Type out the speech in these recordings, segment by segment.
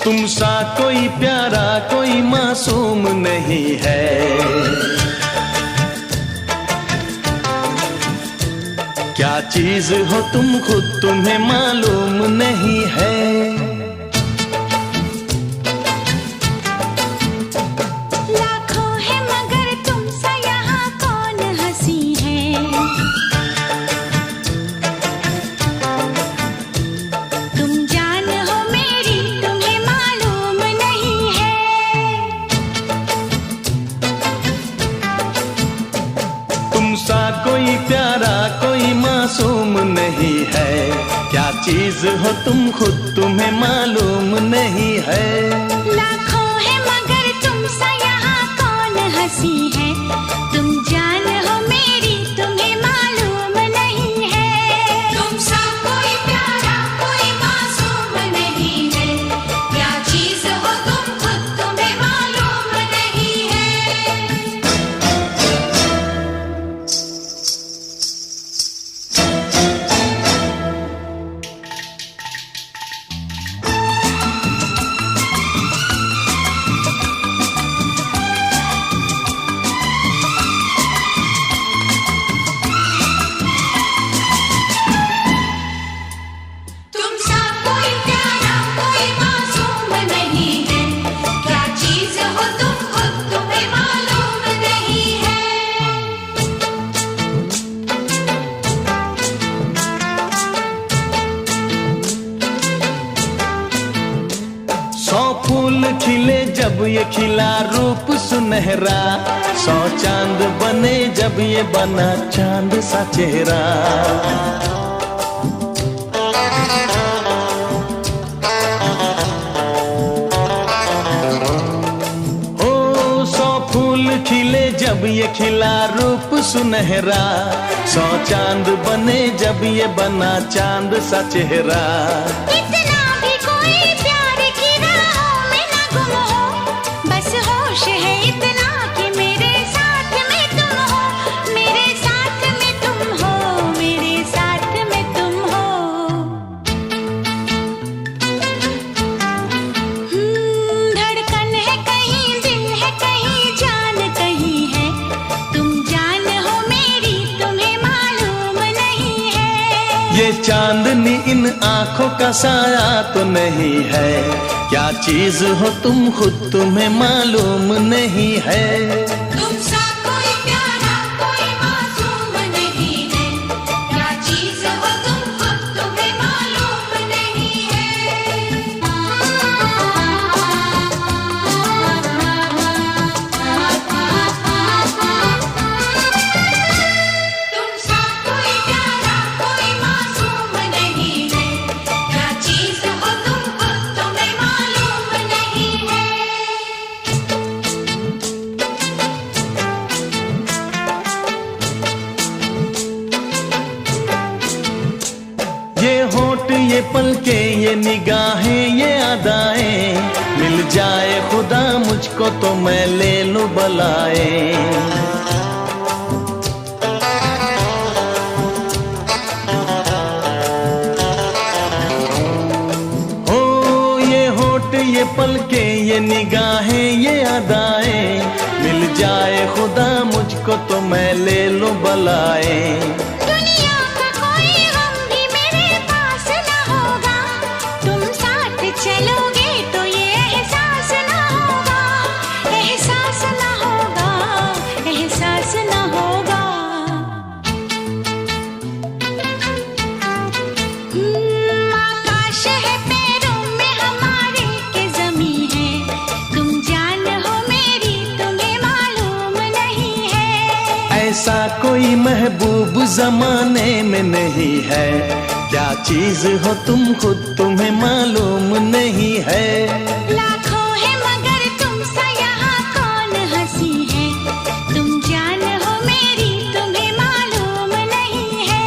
तुम सा कोई प्यारा कोई मासूम नहीं है। क्या चीज हो तुम खुद तुम्हें मालूम नहीं है। कोई प्यारा कोई मासूम नहीं है। क्या चीज हो तुम खुद तुम्हें मालूम नहीं है। लाखों है मगर तुम सा यहाँ कौन हंसी है। तुम जान हो मेरी तुम्हें मालूम नहीं है। तुम सा कोई प्यारा कोई मासूम नहीं है। क्या चीज हो तुम खुद तुम्हें मालूम नहीं है। फूल खिले जब ये खिला रूप सुनहरा। 100 चांद बने जब ये बना चांद सा चेहरा। ओ 100 फूल खिले जब ये खिला रूप सुनहरा। 100 चांद बने जब ये बना चांद सा चेहरा। ये चांदनी इन आंखों का साया तो नहीं है। क्या चीज हो तुम खुद तुम्हें मालूम नहीं है। तुम सा कोई प्यारा कोई मासूम नहीं है। क्या चीज हो तुम खुद तुम्हें मालूम नहीं है। तुम सा कोई प्यारा कोई मासूम नहीं है। क्या चीज हो तुम खुद तुम्हें मालूम नहीं है। ये होठ ये पलके ये निगाहें ये अदाएं। मिल जाए खुदा मुझको तो मैं ले लूं बलाए। ओ ये होठ ये पलके ये निगाहें ये अदाएं। मिल जाए खुदा मुझको तो मैं ले लूं बलाए। चलोगे तो ये एहसास ना होगा। एहसास ना होगा। एहसास ना होगा। आकाश है पैरों में हमारे के ज़मीं है। तुम जान हो मेरी तुम्हें मालूम नहीं है। ऐसा कोई महबूब जमाने में नहीं है। क्या चीज हो तुम खुद तुम्हें मालूम नहीं है। लाखों है मगर तुम सा यहाँ कौन हंसी है। तुम जान हो मेरी तुम्हें मालूम नहीं है।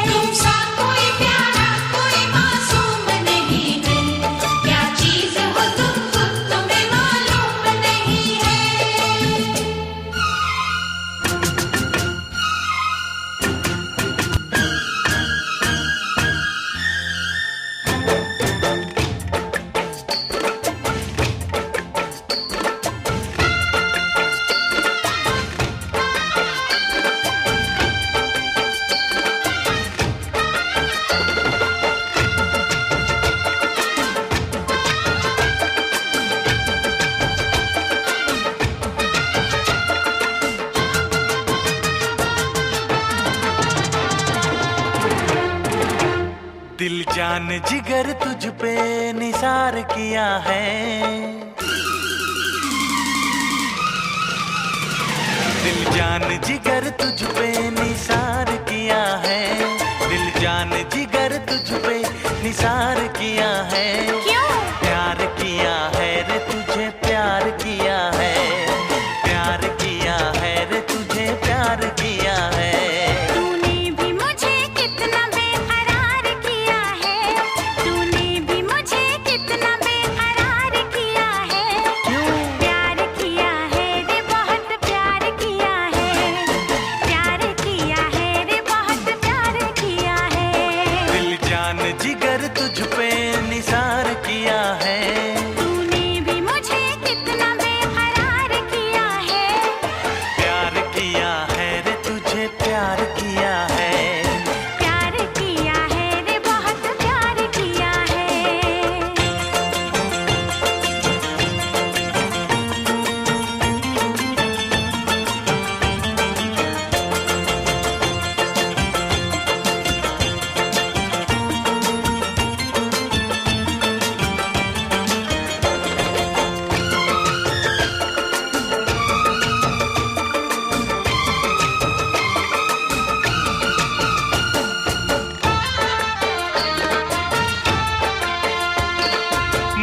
तुम सा कोई प्यारा कोई मासूम नहीं है। क्या चीज हो तुम खुद तुम्हें मालूम नहीं है। दिल जान जिगर तुझ पे निसार किया है, दिल जान जिगर तुझ पे निसार किया है, दिल जान जिगर तुझ पे निसार किया है। क्यों? प्यार किया है रे तुझे प्यार किया है, प्यार किया है रे तुझे प्यार किया है। तूने भी मुझे कितना बेकरार किया है, तूने भी मुझे कितना बेकरार किया है। क्यों? प्यार किया है रे बहुत प्यार किया है, प्यार किया है रे बहुत प्यार किया है। दिल जान जिगर तुझ पे निसार किया है, तूने भी मुझे कितना बेकरार किया है। प्यार किया है रे तुझे प्यार किया है। प्यार किया है रे बहुत प्यार किया है।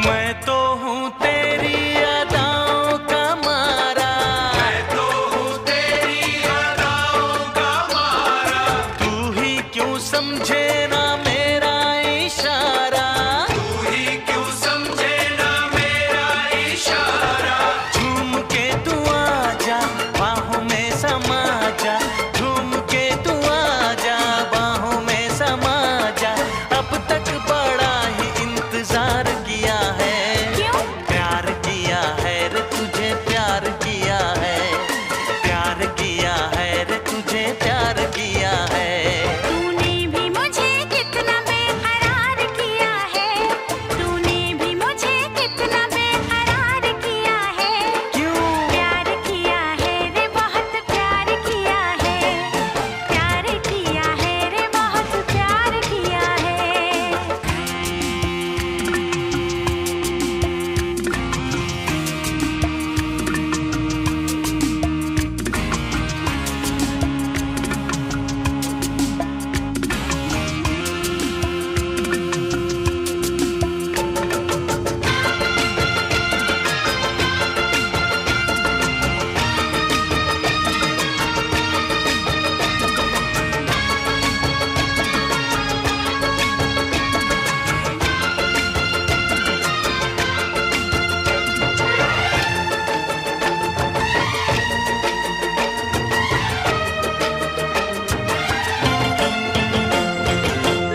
मैं तो हूँ तेरी अदाओं का मारा, मैं तो हूँ तेरी अदाओं का मारा। तू ही क्यों समझे ना मेरा इशारा, तू ही क्यों समझे ना मेरा इशारा। झूम के तू आजा बाहों में समा जा, झूम के तू आजा बाहों में समा जा। अब तक बड़ा ही इंतजार किया है, क्यों? प्यार किया है रे तुझे प्यार किया है, प्यार किया है रे तुझे प्यार किया है। तूने भी मुझे कितना बेकरार किया है, तूने भी मुझे कितना बेकरार किया है। क्यों? प्यार किया है रे बहुत प्यार किया है, प्यार किया है रे बहुत प्यार किया है।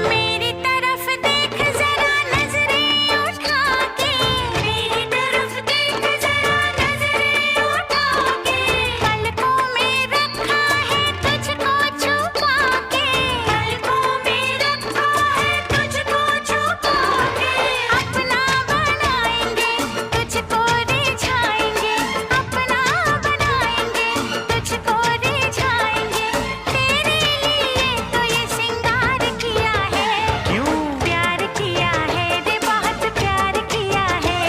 मेरी तरफ देख जरा नजरें उठा के, मेरी तरफ देख जरा नजरें उठा के। पलकों में रखा है तुझको छुपा के, पलकों में रखा है तुझको छुपा के। अपना बनाएंगे तुझको रिझाएंगे, अपना बनाएंगे तुझको रिझाएंगे। तेरे लिए तो ये सिंगार किया है। क्यों? प्यार किया है रे बहुत प्यार किया है,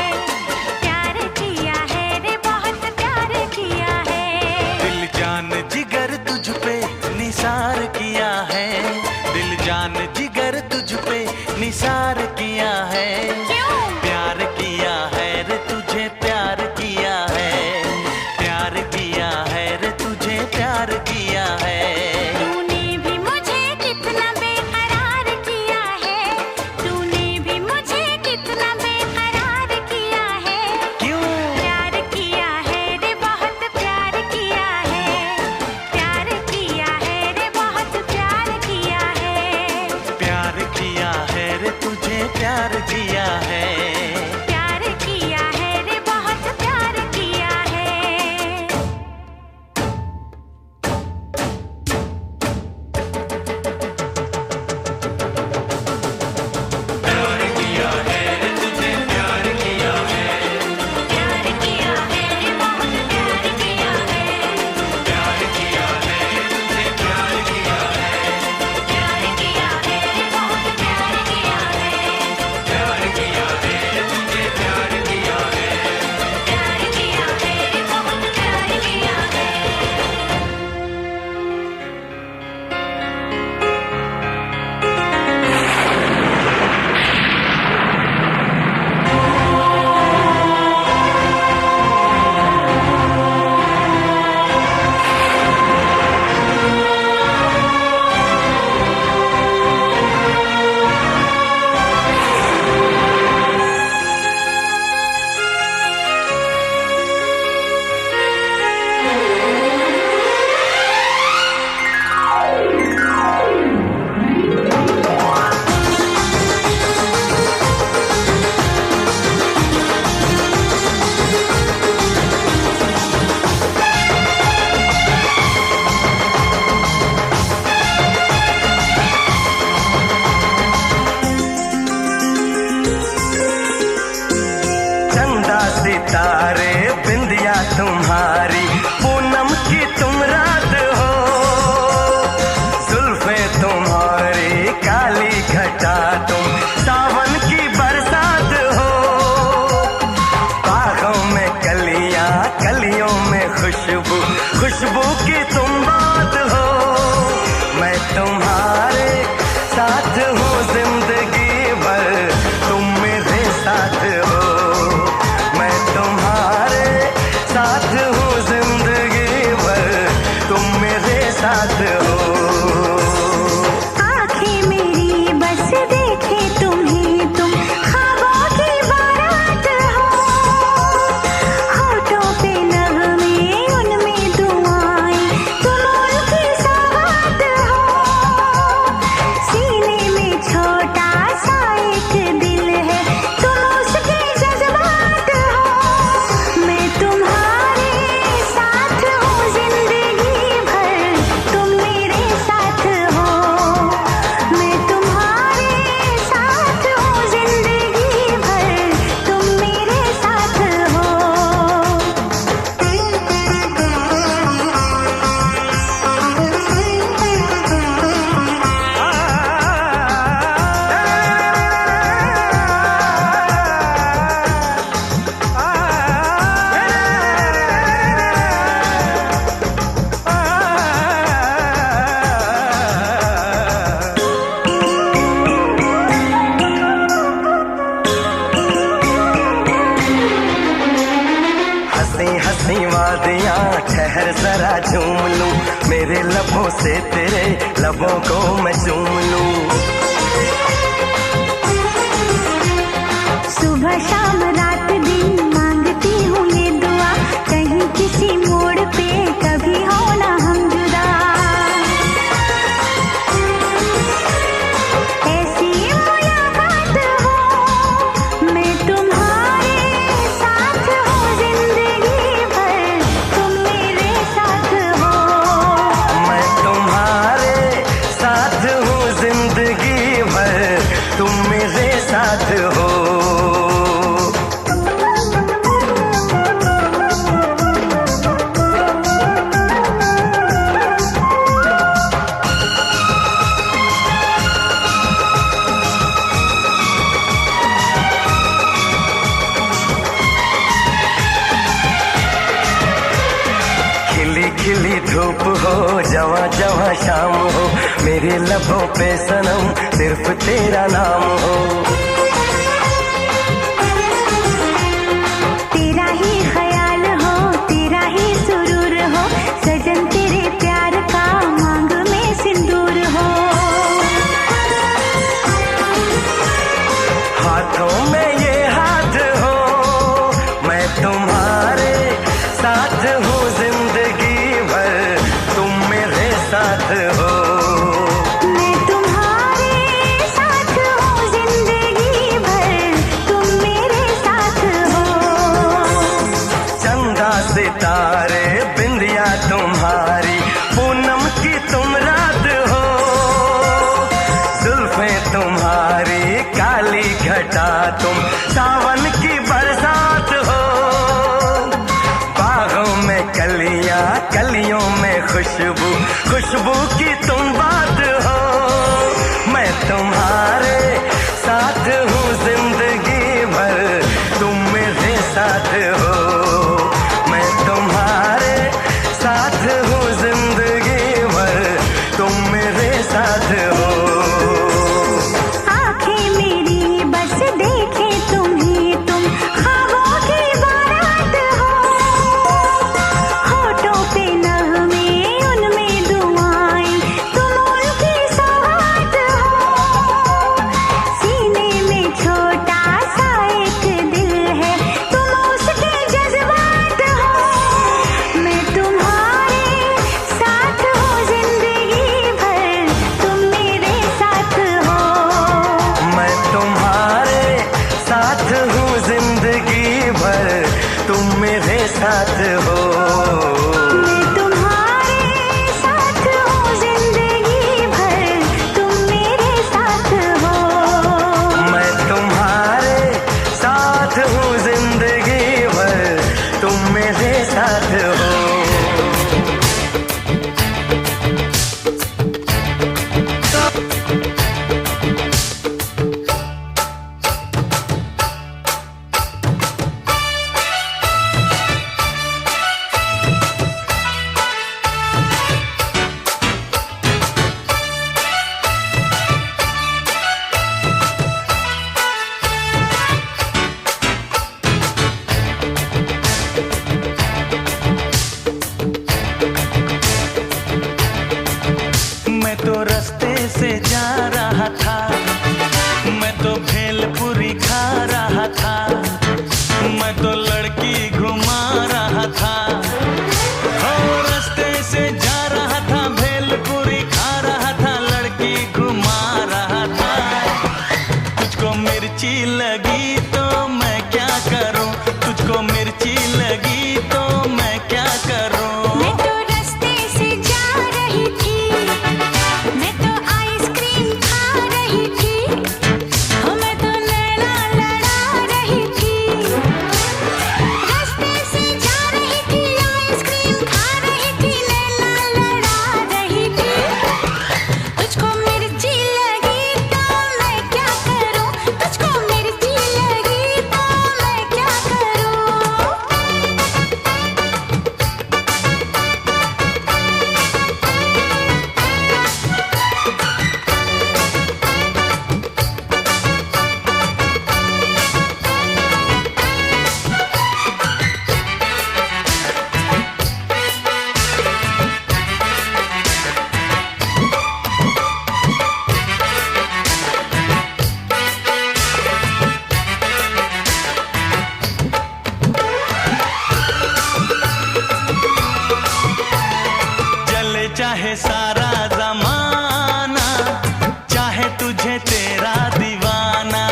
प्यार किया है रे बहुत प्यार किया है। दिल जान जिगर तुझ पे निसार किया है, दिल जान जिगर तुझ पे निसार किया है। क्यों? प्यार किया है रे तुझे प्यार किया है, प्यार किया है रे तुझे प्यार किया है। तूने भी मुझे कितना बेकरार किया है, तूने भी मुझे कितना बेकरार किया है। क्यों? प्यार किया है रे बहुत प्यार किया है, प्यार किया है रे बहुत प्यार किया है। प्यार किया है रे तुझे प्यार किया है। प्यार किया है रे बहुत प्यार किया है। प्यार किया है तुम्हारे साथ हूँ जिंदगी भर, तुम मेरे साथ हो। मैं तुम्हारे साथ हूँ जिंदगी भर, तुम मेरे साथ हो। आँखें मेरी बस देखे तुम्हें, तुम ख्वाबों की बारात हो। होठों पे नगमे, उनमें दुआएं, तुम उनकी सौगात हो। सीने में छोटा सा एक दिल है, तुम उसके जज्बात हो। मैं तुम्हारे साथ हूँ जिंदगी भर, तुम मेरे साथ हो। मैं तुम्हारे साथ हूँ जिंदगी भर, तुम मेरे साथ हो। हंसी हंसी वादियाँ ठहर जरा झूम लूं, मेरे लबों से तेरे लबों को मैं चूम लूं। सुबह शाम रात दिन मांगती हूँ ये दुआ, कहीं किसी मोड़ पे कभी हो ना हम जुदा। ऐसी मुलाकात हो, मैं तुम्हारे साथ हूँ जिंदगी भर, तुम मेरे साथ हो। मैं तुम्हारे साथ हूँ जिंदगी भर, तुम मेरे साथ हो। खिली खिली धूप हो, जवां जवां शाम हो, मेरे लबों पे सनम सिर्फ तेरा नाम हो। तेरा ही ख्याल हो, तेरा ही सुरूर हो, सजन तेरे प्यार का मांग में सिंदूर हो। हाथों में ये हाथ हो, मैं तुम्हारे साथ हूँ जिंदगी भर, तुम मेरे साथ हो। मैं तुम्हारे साथ हूँ जिंदगी भर, तुम मेरे साथ हो। चंदा सितारे बिंदिया तुम्हारी, पूनम की तुम रात हो। जुल्फें तुम्हारी काली घटा, तुम सावन की बरसात हो। बागों में कलियां, कलियों में खुशबू, खुशबू की तुम बात हो। मैं तुम्हारे साथ हूँ जिंदगी भर, तुम मेरे साथ हो। मैं तुम्हारे साथ हूँ जिंदगी भर, तुम मेरे साथ हो। आँखें मेरी बस देखे तुम्हें, तुम ख्वाबों की बारात हो। होठों पे नगमे, उनमें दुआएं, तुम उनकी सौगात हो। सीने में छोटा सा एक दिल है, तुम उसके जज्बात हो। मैं तुम्हारे साथ हूँ जिंदगी भर, तुम मेरे से जा रहा था, मैं तो भेलपुरी खा रहा था, मैं तो लड़की घुमा रहा था। हो रास्ते से जा रहा था, भेलपुरी खा रहा था, लड़की घुमा रहा था। तुझको मिर्ची लगी तो मैं क्या करूं, तुझको मिर्ची लगी तो मैं क्या करूं। मैं तो रास्ते से जा रही थी, मैं तो आइसक्रीम खा रही थी, हो मैं तो नैना लड़ा रही थी। रास्ते से जा रही थी, आइसक्रीम खा रही थी, नैना लड़ा रही थी। तुझको मिर्ची लगी तो मैं क्या करूं, तुझको मिर्ची लगी तो मैं क्या करूं। चले चाहे सारा जमाना, चाहे तुझे तेरा दीवाना।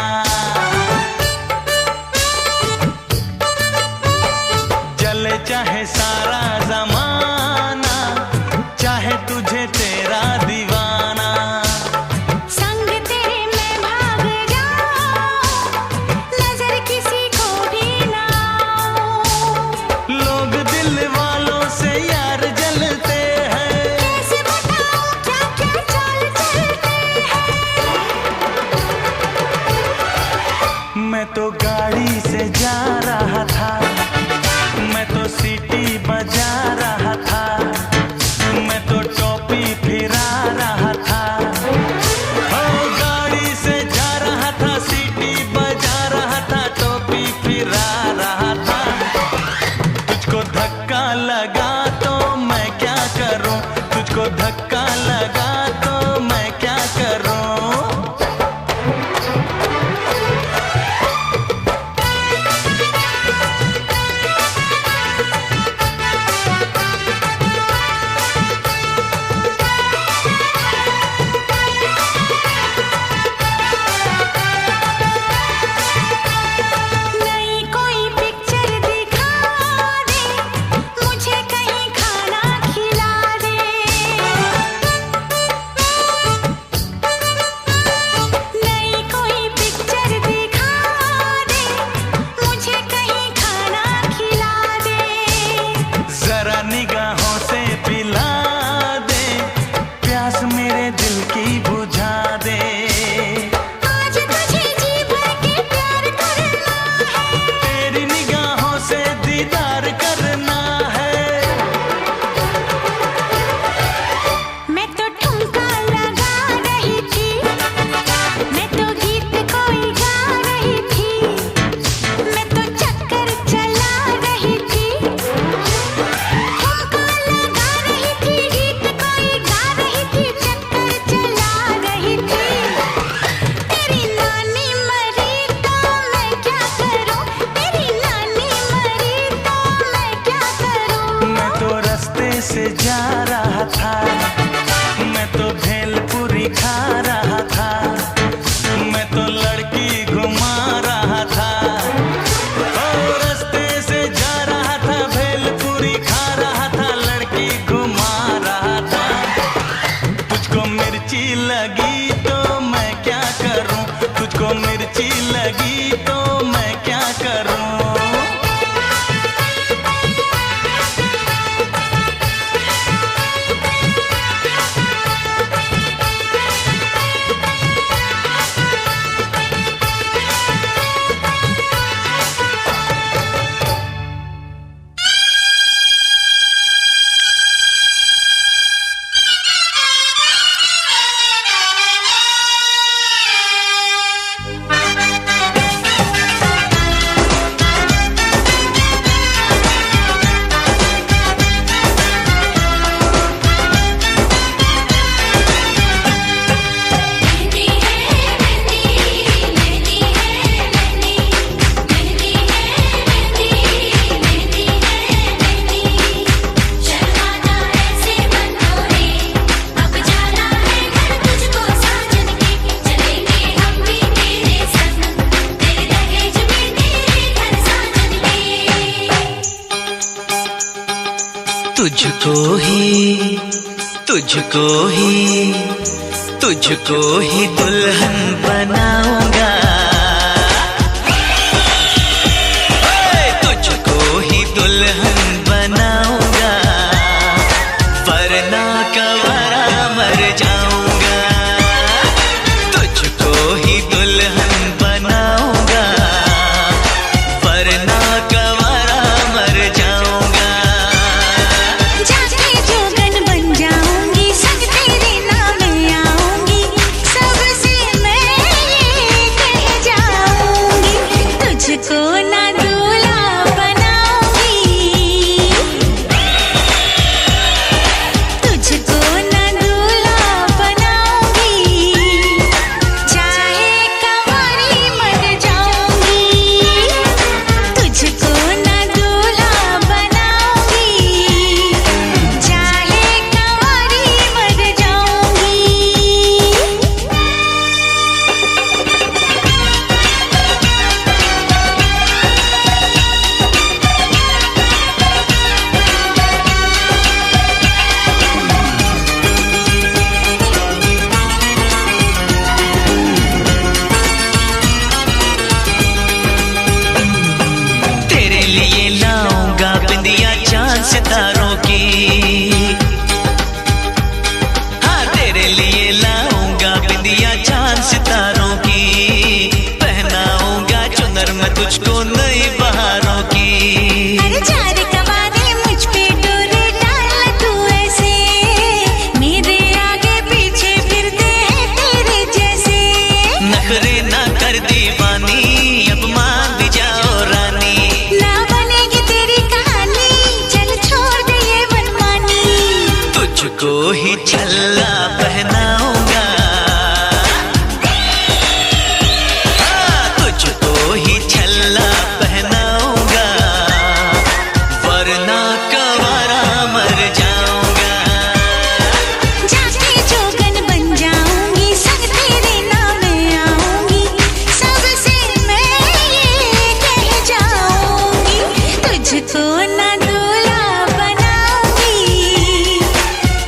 चले चाहे सारा जमाना, चाहे तुझे तेरा दीवाना। संग तेरे मैं भाग जाऊं, नजर किसी को भी ना आऊं। लोग दिल वालों से यार जलते हैं, कैसे बताऊं क्या क्या चाल चलते हैं। मैं तो गाड़ी से जा रहा था, मैं तो सीटी बजा रहा था, मैं तो टोपी फिरा रहा था। हो गाड़ी से जा रहा था, सीटी बजा रहा था, टोपी फिरा रहा था। तुझको धक्का लगा तो मैं क्या करूं, तुझको धक्का लगा तो मैं क्या करूं। नई कोई पिक्चर दिखा दे, मुझे कहीं खाना खिला दे। नई कोई पिक्चर दिखा दे, मुझे कहीं खाना खिला दे। जरा निगाहों से पिला दे, प्यास मेरे दिल की बुझा दे। आज तुझे जी भर के प्यार करना है, तेरी निगाहों से दीदार करना है। मैं तो ठुमका लगा रही थी, मैं तो गीत कोई गा रही थी, मैं तो चक्कर चला रही थी। ठुमका लगा रही थी, गीत कोई गा रही थी, चक्कर चला रही थी। तेरी नानी मरी तो मैं क्या करूं, तेरी नानी मरी तो मैं क्या करूं। मैं तो रास्ते से जा रहा था, मैं तो भेलपुरी खा रहा था, मैं तो लड़की घुमा रहा था। ओ रास्ते से जा रहा था, भेलपुरी खा रहा था, लड़की घुमा रहा था। तुझको मिर्ची लगी तो मैं क्या करूं, तुझको मिर्ची लगी तो मैं क्या करूं। तुझको ही दुल्हन बनाऊंगा, तुझको ही दुल्हन बनाऊंगा, वरना कवारा मर जाऊंगा। तुझको ही दुल्हन बनाऊंगा, वरना कवारा मर जाऊंगा। जाके जोगन बन जाऊंगी, संग तेरे नाम आऊंगी, सबसे मैं ये कह जाऊंगी, तुझको ना दूल्हा बनाऊंगी, तुझको ना दूल्हा बनाऊंगी, चाहे कंवारी मर जाऊंगी, तुझको ना दूल्हा बनाऊंगी, चाहे कंवारी मर जाऊंगी। तेरे लिए लाऊंगा बिंदिया चांद सितारों की, हाँ तेरे लिए लाऊंगा बिंदिया चांद सितारों की, पहनाऊंगा चुनर मैं तुझको नई बहारों की। अरे चार कवारे मुझ पे डोरे डाल तू ऐसे, मेरे आगे पीछे फिरते हैं तेरे जैसे, नखरे ना कर दीवानी, अब मान भी जाओ रानी। ना बनेगी तेरी कहानी, चल छोड़ दे ये मनमानी, तुझको ही छल्ला पहनाऊंगा, हाँ, तुझको ही छल्ला पहनाऊंगा, वरना कवारा मर जाऊंगा। जाके जोगन बन जाऊंगी, संग तेरे नाम आऊंगी, सबसे मैं ये कह जाऊंगी, तुझको ना दूल्हा बनाऊंगी,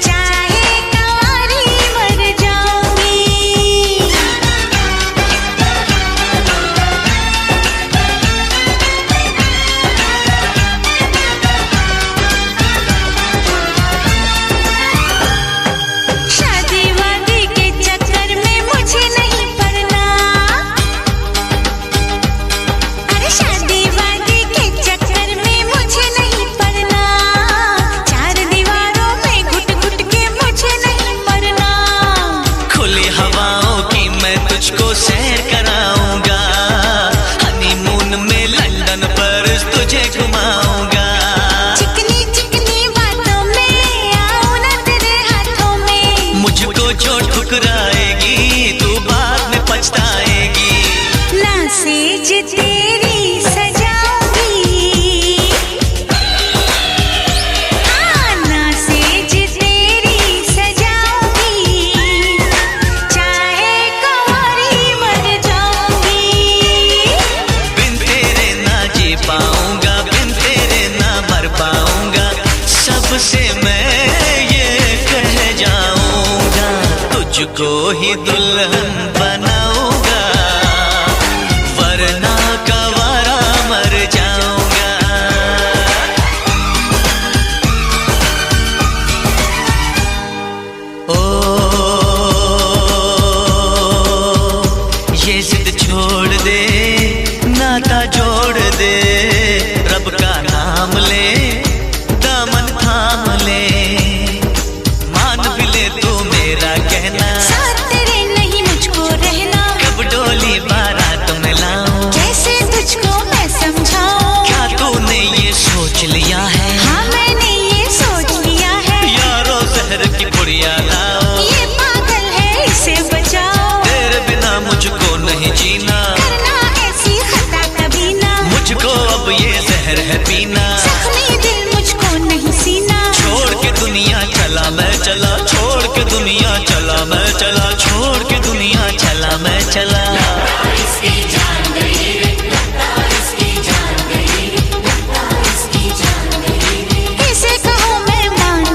चाहे कंवारी मर जाऊंगी। शादी वादी के चक्कर में मुझे नहीं पड़ना, अरे शादी वादी के चक्कर में मुझे नहीं पड़ना, चार दीवारों में घुट घुट के मुझे नहीं मरना, खुली हवाओं की मैं तुझको सैर कराऊंगा, हनीमून में लंदन पर तुझे घुमाऊंगा। चिकनी चिकनी बातों में आऊं ना तेरे हाथों में, मुझको जो ठुकराएगी तू बाद में पछताएगी। ना सेज तेरी सजाऊंगी, हाँ ना सेज तेरी सजाऊंगी, चाहे कंवारी मर जाऊंगी, बिन तेरे ना जी पाऊंगा, बिन तेरे ना मर पाऊंगा, सबसे मैं ये कह जाऊंगा, तुझको ही दुल्हन बनाऊंगा, वरना कवारा मर जाऊंगा। ओ ये जिद छोड़ दे, नाता जोड़ दे, रब का नाम ले, दामन थाम ले, मान भी ले तू मेरा कहना, साथ तेरे नहीं मुझको रहना, कब डोली बारात में लाऊं, कैसे तुझको मैं समझाऊं, क्या तूने ये सोच लिया है, हाँ मैंने ये सोच लिया है, यारो जहर की पुड़िया लाओ, ये पागल है इसे बचाओ, तेरे बिना मुझको नहीं जीना, करना ऐसी खता कभी ना, मुझको अब ये जहर है पीना, जख्मी दिल मुझको नहीं सीना, छोड़ के दुनिया चला मैं चला, छोड़ के दुनिया चला मैं चला, छोड़ के दुनिया चला मैं चला। इसकी जान गई रे, लगता इसकी जान गई, लगता इसकी जान गई रे। इसे कहो मैं मान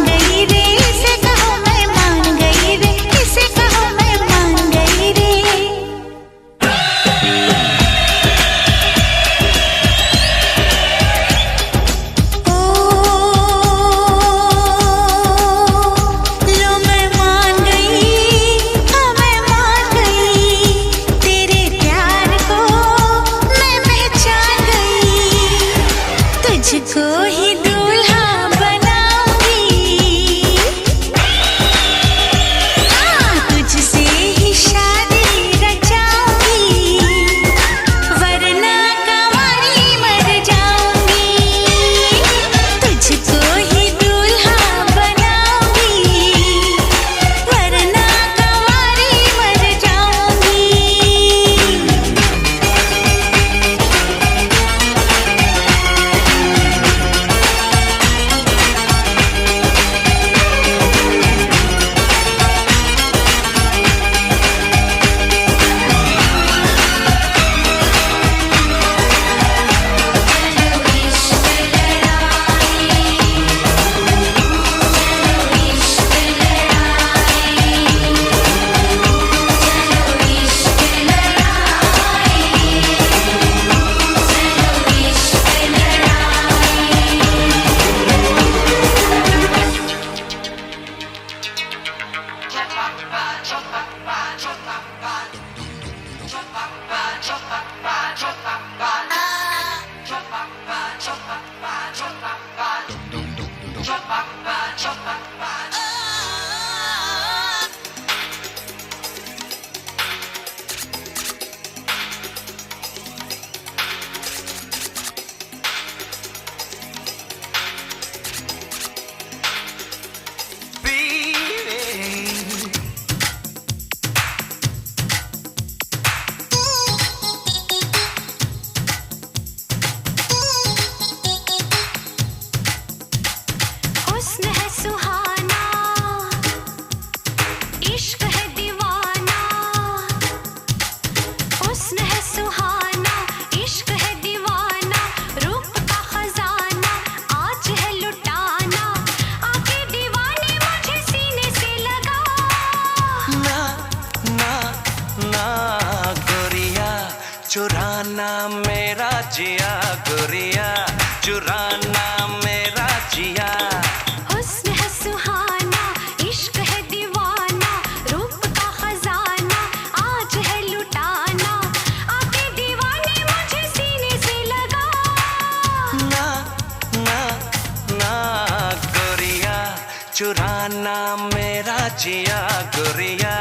चुराना मेरा जिया गोरिया, चुराना मेरा जिया। हुस्न है सुहाना, इश्क है दीवाना, रूप का खजाना आज है लुटाना, आके दीवाने मुझे सीने से लगा। ना ना ना गोरिया, चुराना मेरा जिया गोरिया,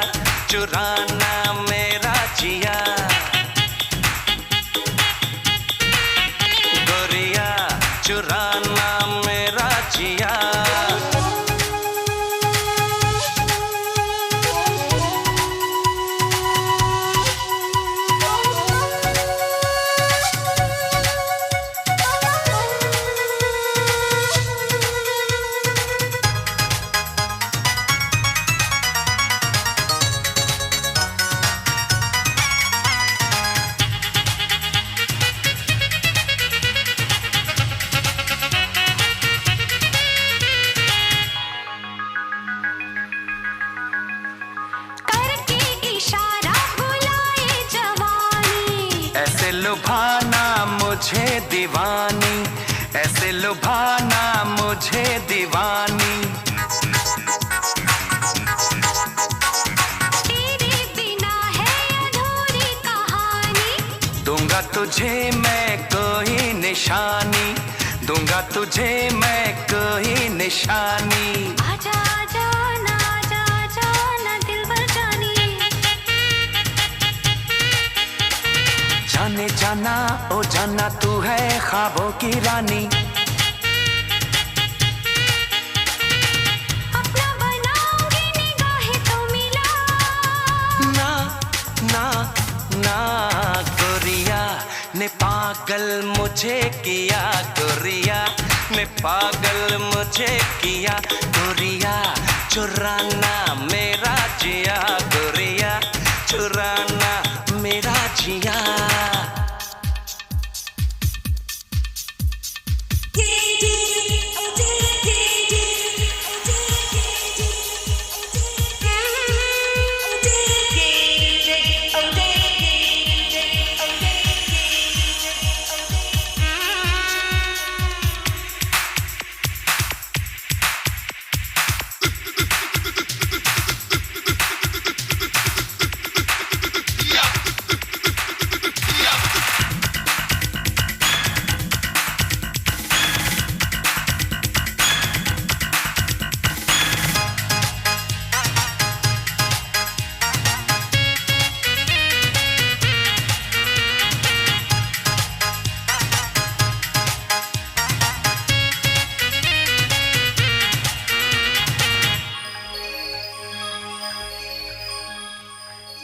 चुराना मेरा जिया। गोरिया चुराना मेरा जिया। करके इशारा बुलाए जवानी, ऐसे लुभाना मुझे दीवानी, ऐसे लुभाना मुझे दीवानी। तेरे बिना है अधूरी कहानी, दूंगा तुझे मैं कोई निशानी, दूंगा तुझे मैं कोई निशानी। आजा आजा ना आजा आजा ना दिलबर जानी। जाने जाना ओ जाना तू है ख्वाबों की रानी, अपना बनाऊंगी निगाहें तो मिला। ना ना ना गोरिया ने पागल मुझे किया, गोरिया ने पागल मुझे किया। गोरिया चुराना मेरा जिया, गोरिया चुराना मेरा जिया।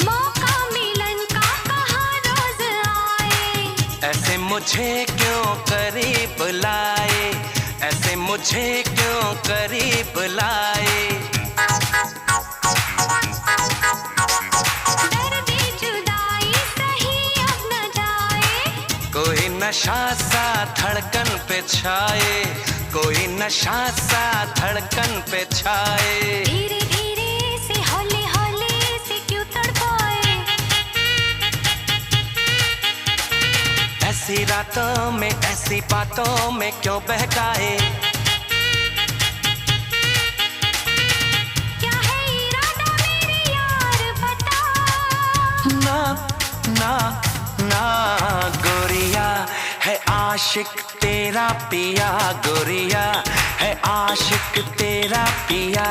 मौका मिलन का कहाँ रोज आए, ऐसे मुझे क्यों करीब लाए, ऐसे मुझे क्यों करीब लाए। दर्द जुदाई सही अब न जाए, कोई नशा सा धड़कन पे छाए, कोई नशा सा धड़कन पे छाए। धीरे धीरे से हौले हौले से क्यों तड़पाए। ऐसी रातों में ऐसी बातों में क्यों बहकाए। क्या है इरादा मेरे यार बता। ना ना ना गोरिया है आशिक तेरा पिया, गोरिया है आशिक तेरा पिया।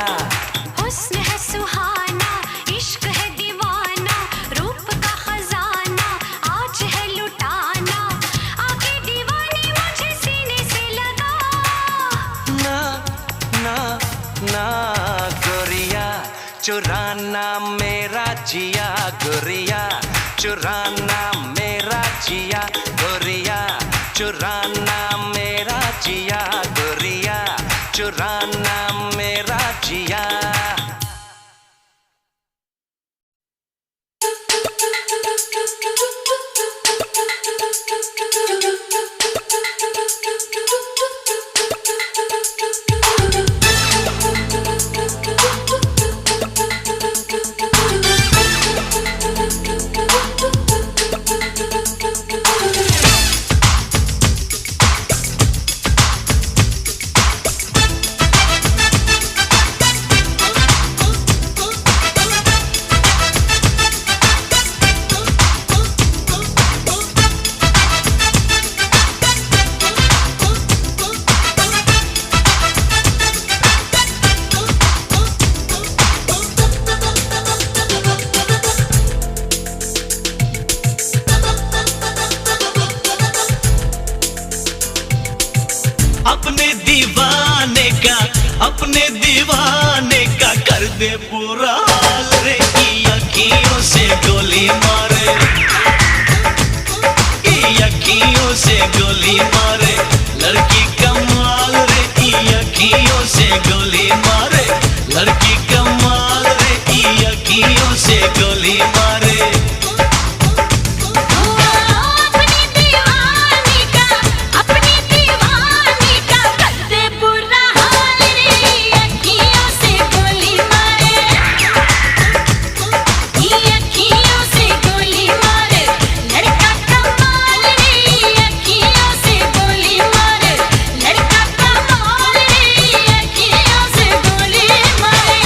हुस्न है सुहाना, इश्क है दीवाना, रूप का खजाना आज है लुटाना, आके दीवाने मुझे सीने से लगा। ना ना ना गोरिया चुराना मेरा जिया, गोरिया चुराना मेरा जिया। गोरिया चुराना मेरा जिया, गोरिया चुराना मेरा जिया। अपने दीवाने का कर दे पूरा हाल रे, की अखियों से गोली मारे, की अखियों से गोली मारे, लड़की कमाल रे, की अखियों से गोली मारे, लड़की कमाल रे, की अखियों से गोली मारे। अपनी दीवानी का कर दे बुरा हाल रे, अखियों से गोली मारे, अखियों से गोली मारे, लड़का कमाल रे, अखियों से गोली मारे, लड़का कमाल रे, अखियों से गोली मारे।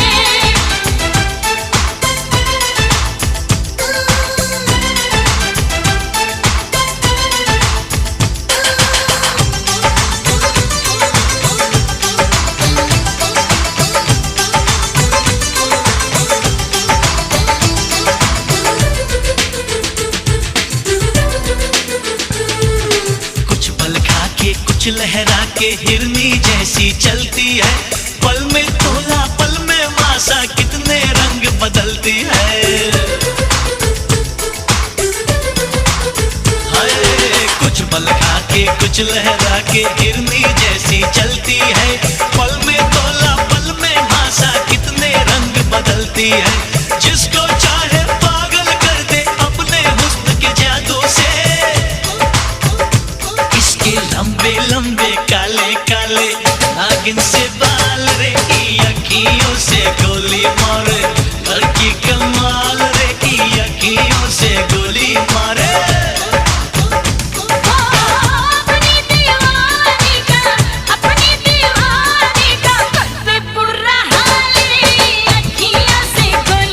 कुछ पल खा के कुछ लहरा के हिरनी जैसी चलती है, पल में तोला पल में मासा, कितने रंग बदलती है। हाय कुछ पल खा के कुछ लहरा के हिरनी जैसी चलती है, पल में तोला पल में मासा, कितने रंग बदलती है। जिसको चाहे पागल कर दे अपने हुस्न के जादू से, इसके लंबे लंबे काले काले नागिन से बाल रे, की अखियों से गोली मारे, लड़की कमाल रे, की अखियों से गोली मारे। अपनी दीवानी का कर दे बुरा हाल रे, अखियों से गोली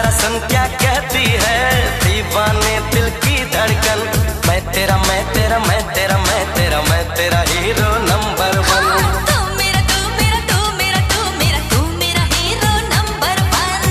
दरअसल क्या कहती है दीवाने दिल की धड़कन, मैं तेरा मैं तेरा मैं तेरा मैं तेरा मैं तेरा हीरो नंबर वन। तू मेरा तू मेरा तू मेरा तू मेरा तू मेरा हीरो नंबर वन।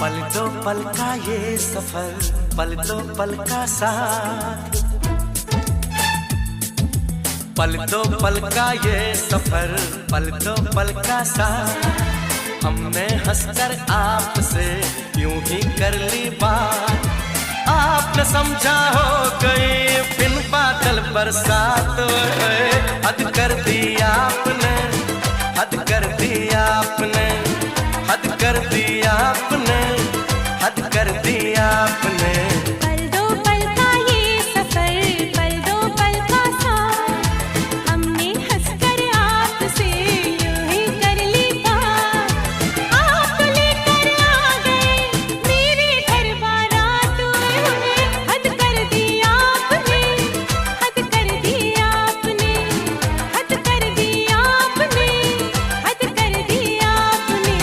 पल दो पल का ये सफर, पल दो पल का साथ, पल दो पल का ये सफर, पल दो पल का साथ। हमने हंसकर आपसे यूं ही कर ली बात, आपने समझा हो गई बिन बादल बरसात। हद कर दी आपने, हद कर दी आपने, हद कर दी आपने, हद कर दी आपने। पल दो पल का ये सफर, पल दो पल का साथ, हमने हंसकर आपसे यूं ही कर ली बात। आप लेकर आ गए मेरे घर बारात, हद कर दी आपने, हद कर दी आपने, हद कर दी आपने, हद कर दी आपने।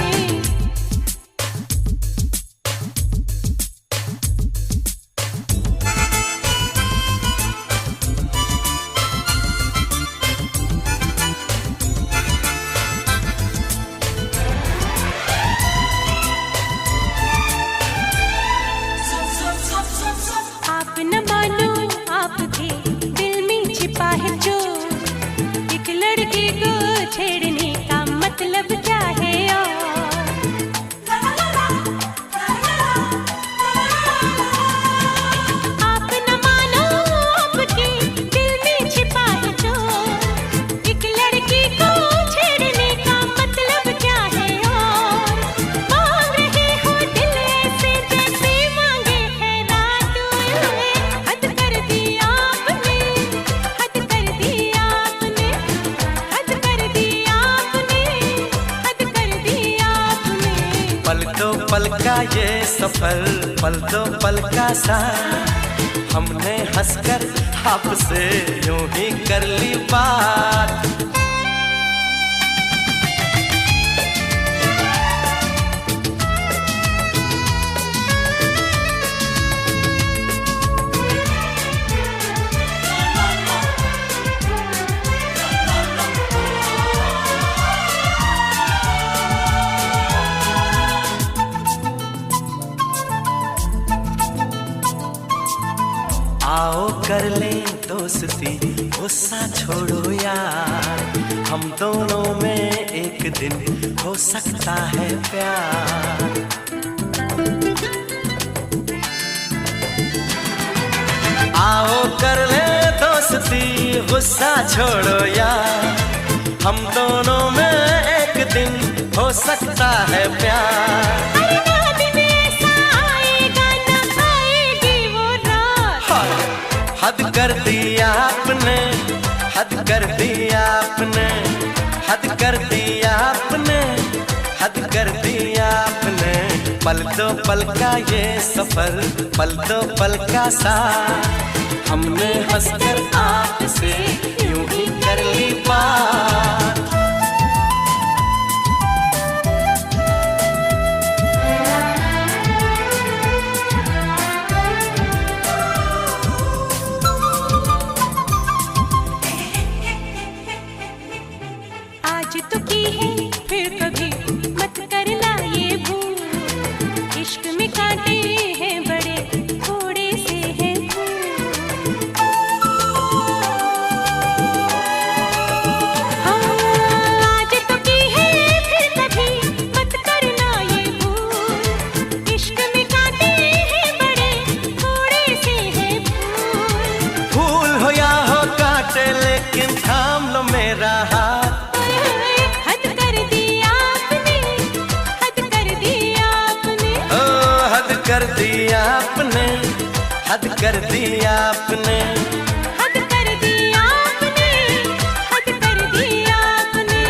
आप न मानो आपके दिल में छिपा है जो, एक लड़के को छेड़ने का मतलब क्या है आप न मानो आपके दिल में छिपा है जो, एक लड़के को छेड़ने का मतलब क्या है और मांग रहे हो दिल ऐसे जैसे मांगे है रात। हद कर दी आपने, हद कर दी आपने, हद कर दी आपने, हद कर दी आपने। पल दो पल का ये सफर, पल दो पल का साथ, हमने हंसकर आपसे यूं ही कर ली बात। आओ कर ले दोस्ती, गुस्सा छोड़ो यार, हम दोनों में एक दिन हो सकता है प्यार। आओ कर ले दोस्ती, गुस्सा छोड़ो यार, हम दोनों में एक दिन हो सकता है प्यार। अरे ना दिन ऐसा आएगा ना आएगी वो रात। हद कर दी आपने, हद कर दी आपने, हद कर दी आपने, हद कर दी आपने। पल दो पल का ये सफर, पल दो पल का साथ, हमने हंसकर आपसे यूं ही कर ली बात। आज तो की है फिर कभी मत करना ये भूल, इश्क में कांटे हैं बड़े थोड़े से हैं फूल। हाँ कर दिया आपने, हद कर दिया आपने, हद कर दिया आपने, हद कर दिया आपने।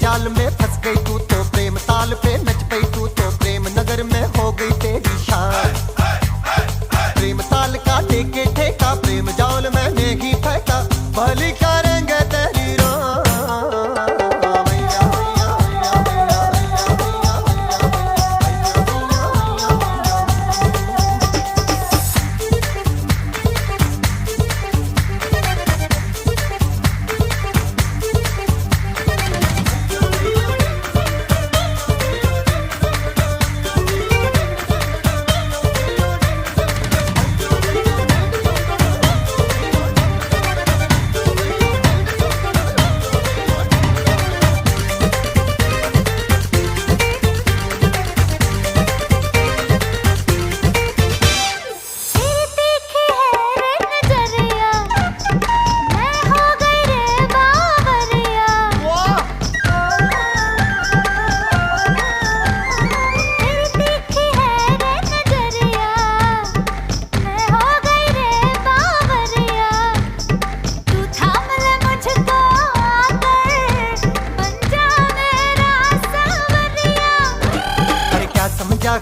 जाल में फंस गई तू तो प्रेम ताल पे नच पई तू तो प्रेम नगर में हो गई तेरी शान। प्रेम ताल का लेके ठेका प्रेम जाल में नहीं फेंका, भली करेंगे तेरी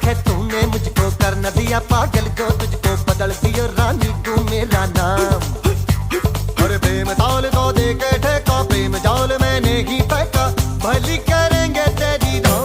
है तूने मुझको कर न दिया पागल जो तुझको बदल दियो रानी तू मेरा नाम। और प्रेम ताल को दे के ठेका प्रेम जाल मैंने ही फेंका, भली करेंगे तेरी दो।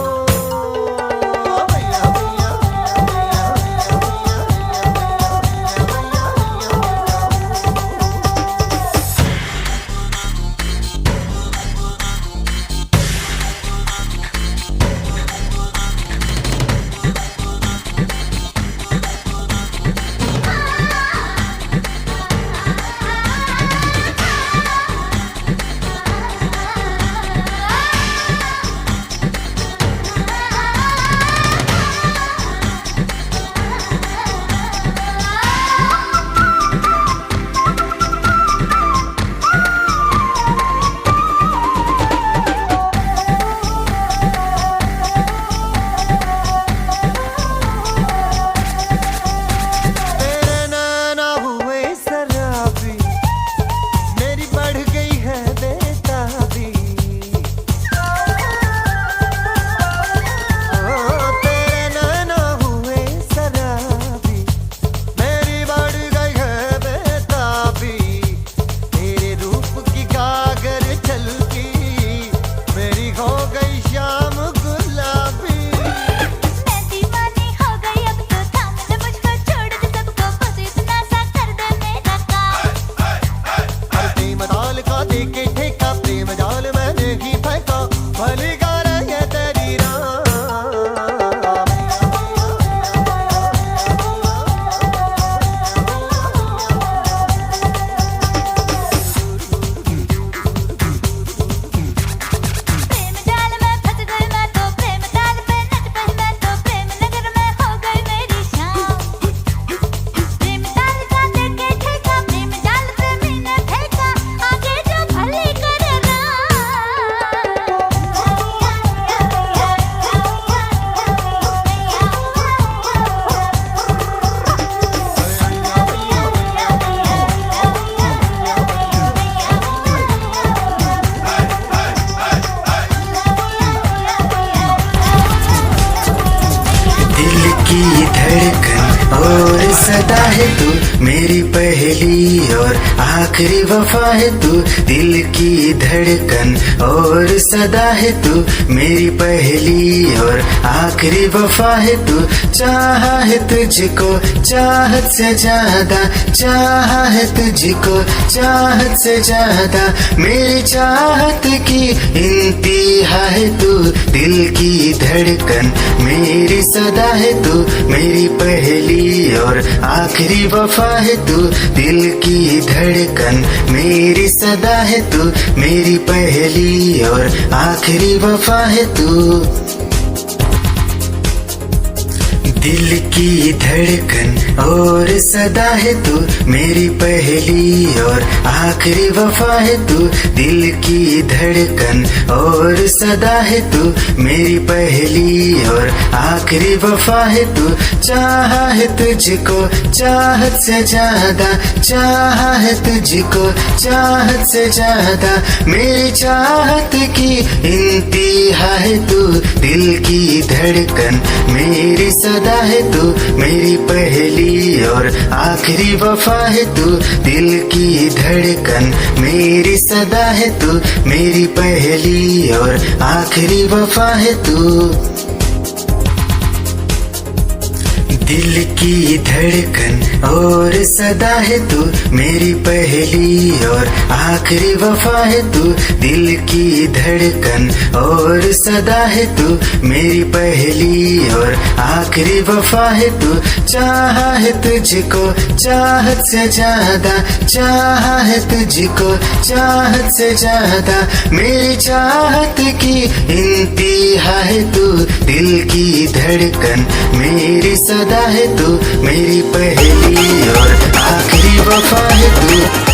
सदा है तू मेरी पहली और आखिरी वफा है तू दिल की धड़कन और सदा है तू मेरी पहली और आखिरी वफा है तू चाहा है तुझको चाहत से ज्यादा चाहा है तुझको चाहत से ज्यादा मेरी चाहत की इंतहा है तू दिल की धड़कन मेरी सदा है तू मेरी पहली और आखिरी वफा है तू दिल की धड़कन मेरी सदा है तू मेरी पहली और आखिरी वफा है तू दिल की धड़कन और सदा है तू मेरी पहली और आखिरी वफा है तू दिल की धड़कन और सदा है तू मेरी पहली और आखिरी वफा है तू चाहा है तुझको चाहत से ज्यादा चाहा है तुझको चाहत से ज्यादा मेरी चाहत की इंतहा है तू दिल की धड़कन मेरी सदा है तू मेरी पहली और आखिरी वफा है तू दिल की धड़कन मेरी सदा है तू मेरी पहली और आखिरी वफा है तू दिल की धड़कन और सदा है तू मेरी पहली और आखिरी वफा है तू दिल की धड़कन और सदा है तू मेरी पहली और आखिरी वफा है तू चाहा है तुझको चाहत से ज्यादा चाहा है तुझको चाहत से ज्यादा मेरी चाहत की इंतहा है तू दिल की धड़कन मेरी सदा है तू मेरी पहली और आखिरी वफा है तू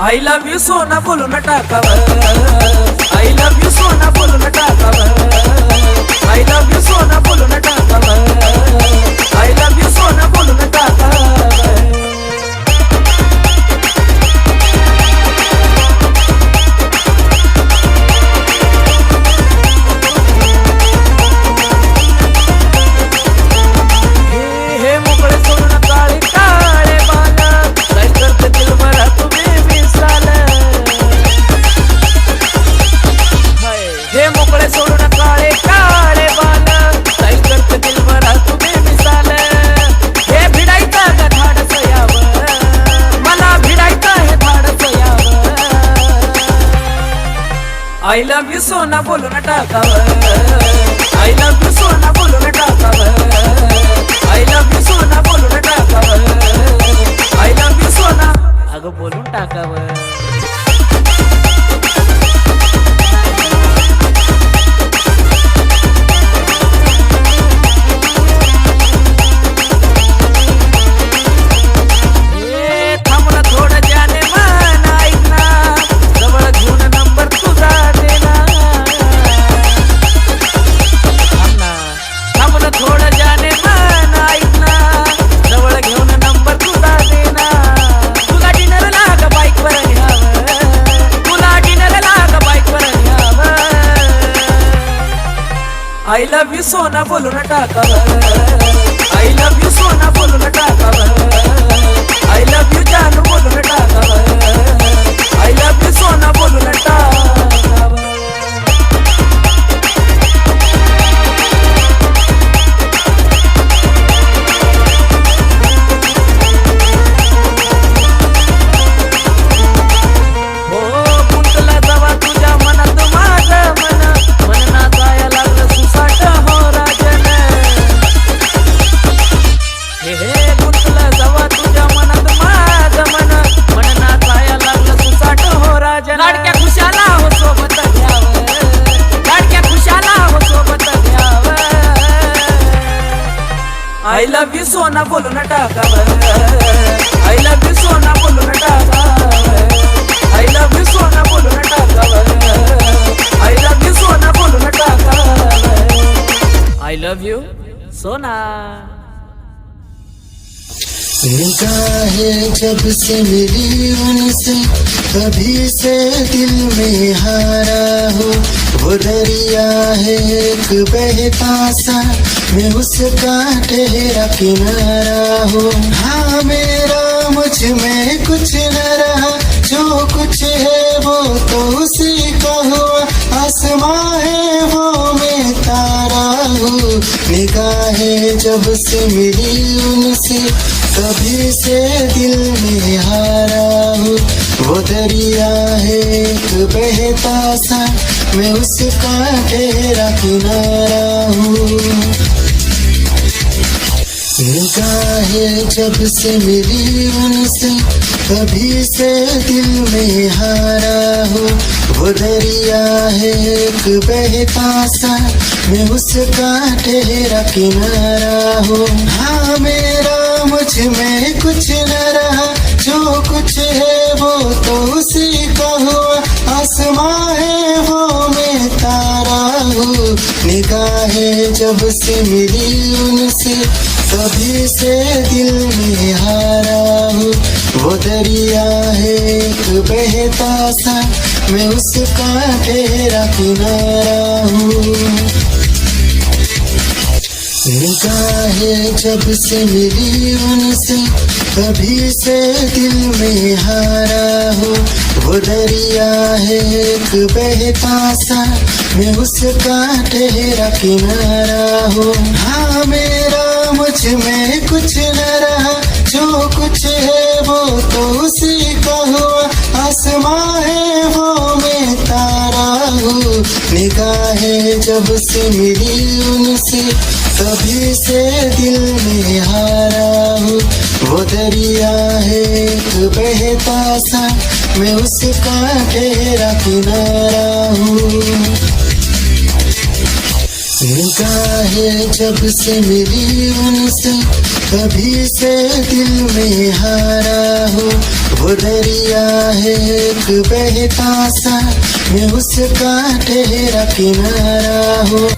I love you सोना बोलून टाकावं I love you सोना बोलून टाकावं I love you सोना बोलून टाकावं I love you सोना बोलून टाकावं हे मोकळे सोडून काळे काळे बाला काय करते दिल मरा तुम्ही हे मोकळे सोडून काळे काळे बाल काय करते दिल मरा तुम्ही मिसाल हे भिडायचं का धाडस यावं मला भिडायचं हे धाडस यावं आय लव्ह यू सोना बोलून टाकावं आय लव्ह यू सोना बोलून टाकावं आय लव्ह यू सोना बोलून टाकावं आय लव्ह यू सोना अगं बोलून टाकावं I love you सोना बोलून टाकावं I love you सोना बोलून टाकावं I love you जानू बोलून टाकावं I love you सोना बोलून टाकावं I love you सोना बोलून टाकावं I love you सोना बोलून टाकावं लव यू सोना। निगाहें जब से मिली उनसे तभी से दिल में हारा हो, वो दरिया है एक बहता सा, मैं उसका ठहरा किनारा हो। हाँ मेरा मुझ में कुछ न रहा, जो कुछ है वो तो उसी का हुआ, आसमां है वो मैं तारा हूँ। निगाहें जब से मिली उनसे तभी से दिल में हारा हूँ, वो दरिया है एक बहता सा, मैं उसका ठहरा किनारा हूँ। निगाहें जब से मिली उनसे तभी से दिल में हारा हूँ, वो दरिया है एक बहता सा, मैं उसका ठहरा किनारा हूँ। हाँ मेरा मुझ में कुछ न रहा, जो कुछ है वो तो उसी का हुआ, आसमां है वो मैं तारा हूँ। निगाहें जब से मिली उनसे तभी से दिल में हारा हूँ, वो दरिया है एक बहता सा, मैं उसका ठहरा किनारा हूँ। निगाहें जब से मिली उनसे तभी से दिल में हारा हूँ, वो दरिया है एक बहता सा, मैं उसका ठहरा किनारा हूँ। हाँ मेरा मुझ में कुछ न रहा, जो कुछ है वो तो उसी का हुआ, आसमां है वो मैं तारा हूँ। निगाहें जब से मिली उनसे तभी से दिल में हारा हूँ, वो दरिया है एक बहता सा, मैं उसका ठहरा किनारा हूँ। निगाहें जब से मिली उनसे तभी से दिल में हारा हूँ, वो दरिया है एक बहता सा, मैं उसका ठहरा किनारा हूँ।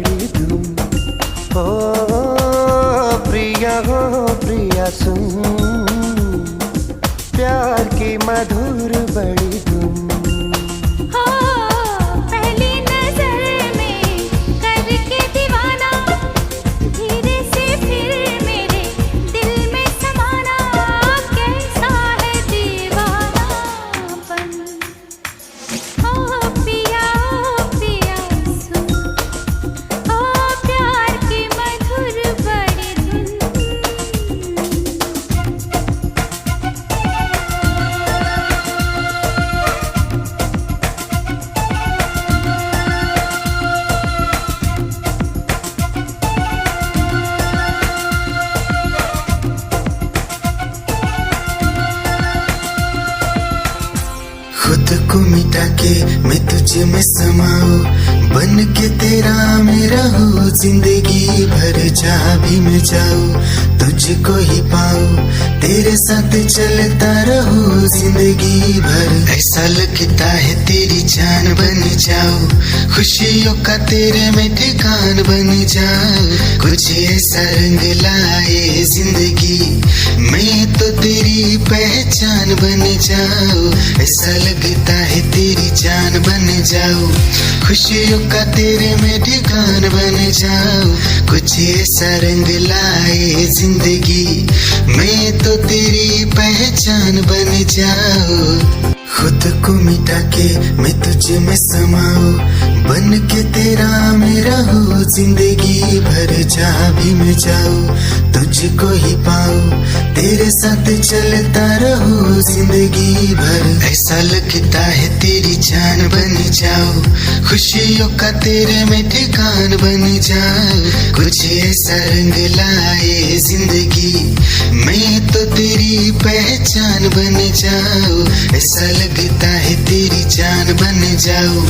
बड़ी धूम। ओ प्रिया हो प्रिया सुन, प्यार की मधुर बड़ी धूम। हो पहली नजर में करके दीवाना, धीरे से फिर मेरे दिल में समाना, कैसा है दीवानापन। ओ पिया सुन, ओ प्यार की मधुर बड़ी धुन। खुद को मिटा के मैं तुझ में समाऊं, बन के तेरा मेरा हो जिंदगी भर। जहाँ भी मैं जाऊं तुझको ही पाऊं, तेरे साथ चलता रहूं जिंदगी भर। ऐसा लगता है तेरी जान बन जाऊं, खुशियों का तेरे में ठिकान बन जाऊं। कुछ ऐसा रंग लाए जिंदगी, मैं तो तेरी पहचान बन जाऊं। ऐसा लगता है तेरी जान बन जाऊं, खुशियों का तेरे में ठिकान बन जाऊं। कुछ ऐसा रंग लाए जिंदगी, मैं तो तेरी पहचान बन जाऊं। खुद को मिटा के मैं तुझ में समाऊं, बन के तेरा मेरा हो जिंदगी भर। जहाँ भी मैं जाऊं तुझको ही पाऊं, तेरे साथ चलता रहूं जिंदगी भर। ऐसा लगता है तेरी जान बन जाऊं, खुशियों का तेरे में ठिकान बन जाऊं। कुछ ऐसा रंग लाए जिंदगी, मैं तो तेरी पहचान बन जाऊं। ऐसा लगता है तेरी जान बन जाऊं,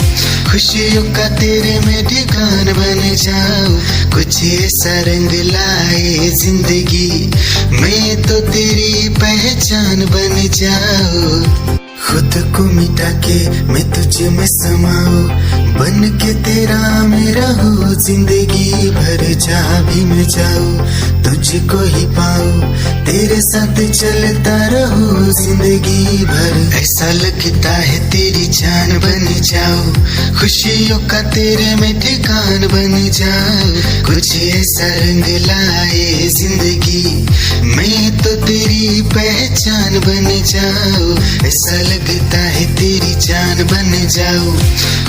खुशियों का तेरे में ठिकान बन जाऊं। कुछ ऐसा रंग लाए जिंदगी, मैं तो तेरी पहचान बन जाऊं। खुद को मिटा के मैं तुझ में समाऊं, बन के तेरा मेरा हो जिंदगी भर। जहाँ भी मैं जाऊं तुझको ही पाऊं, तेरे साथ चलता रहूं जिंदगी भर। ऐसा लगता है तेरी जान बन जाऊं, खुशियों का तेरे में ठिकान बन जाऊं। कुछ ऐसा रंग लाए जिंदगी, मैं तो तेरी पहचान बन जाऊं। ऐसा लगता है तेरी जान बन जाऊं,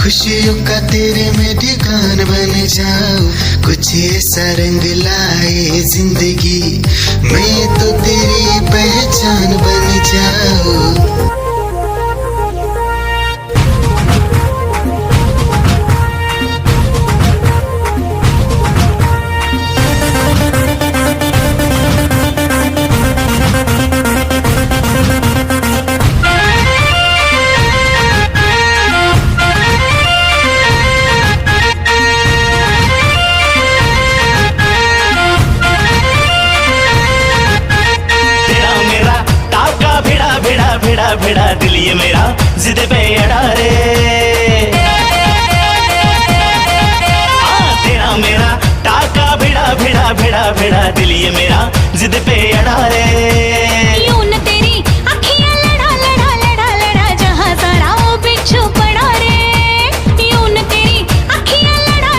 खुशियों का तेरे में ठिकान बन जाऊं। कुछ ऐसा रंग लाए जिंदगी, मैं तो तेरी पहचान बन जाऊं। भिड़ा दिल ये मेरा जिद पे अड़ा रे। तेरा मेरा टाका भिड़ा दिल ये मेरा जिद पे अड़ा रे। यूं न तेरी अखियां लड़ा जहां सारा वो बिच्छू पड़ा रे। यूं न तेरी अखियां लड़ा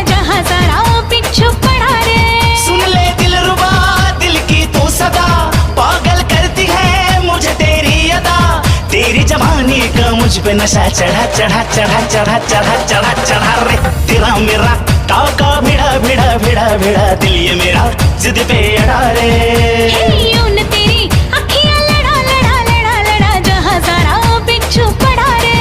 जहां सारा वो बिच्छू पड़ा रे। सुन ले दिलरुबा दिल की तू सदा, पागल करती है मुझे तेरी अदा। तेरी जवानी का मुझ पे नशा चढ़ा रे। तेरा मेरा टाका भिड़ा दिल ये मेरा जिद पे अड़ा रे। यूं न तेरी अखियां लड़ा जहां सारा वो बिच्छू पड़ा रे।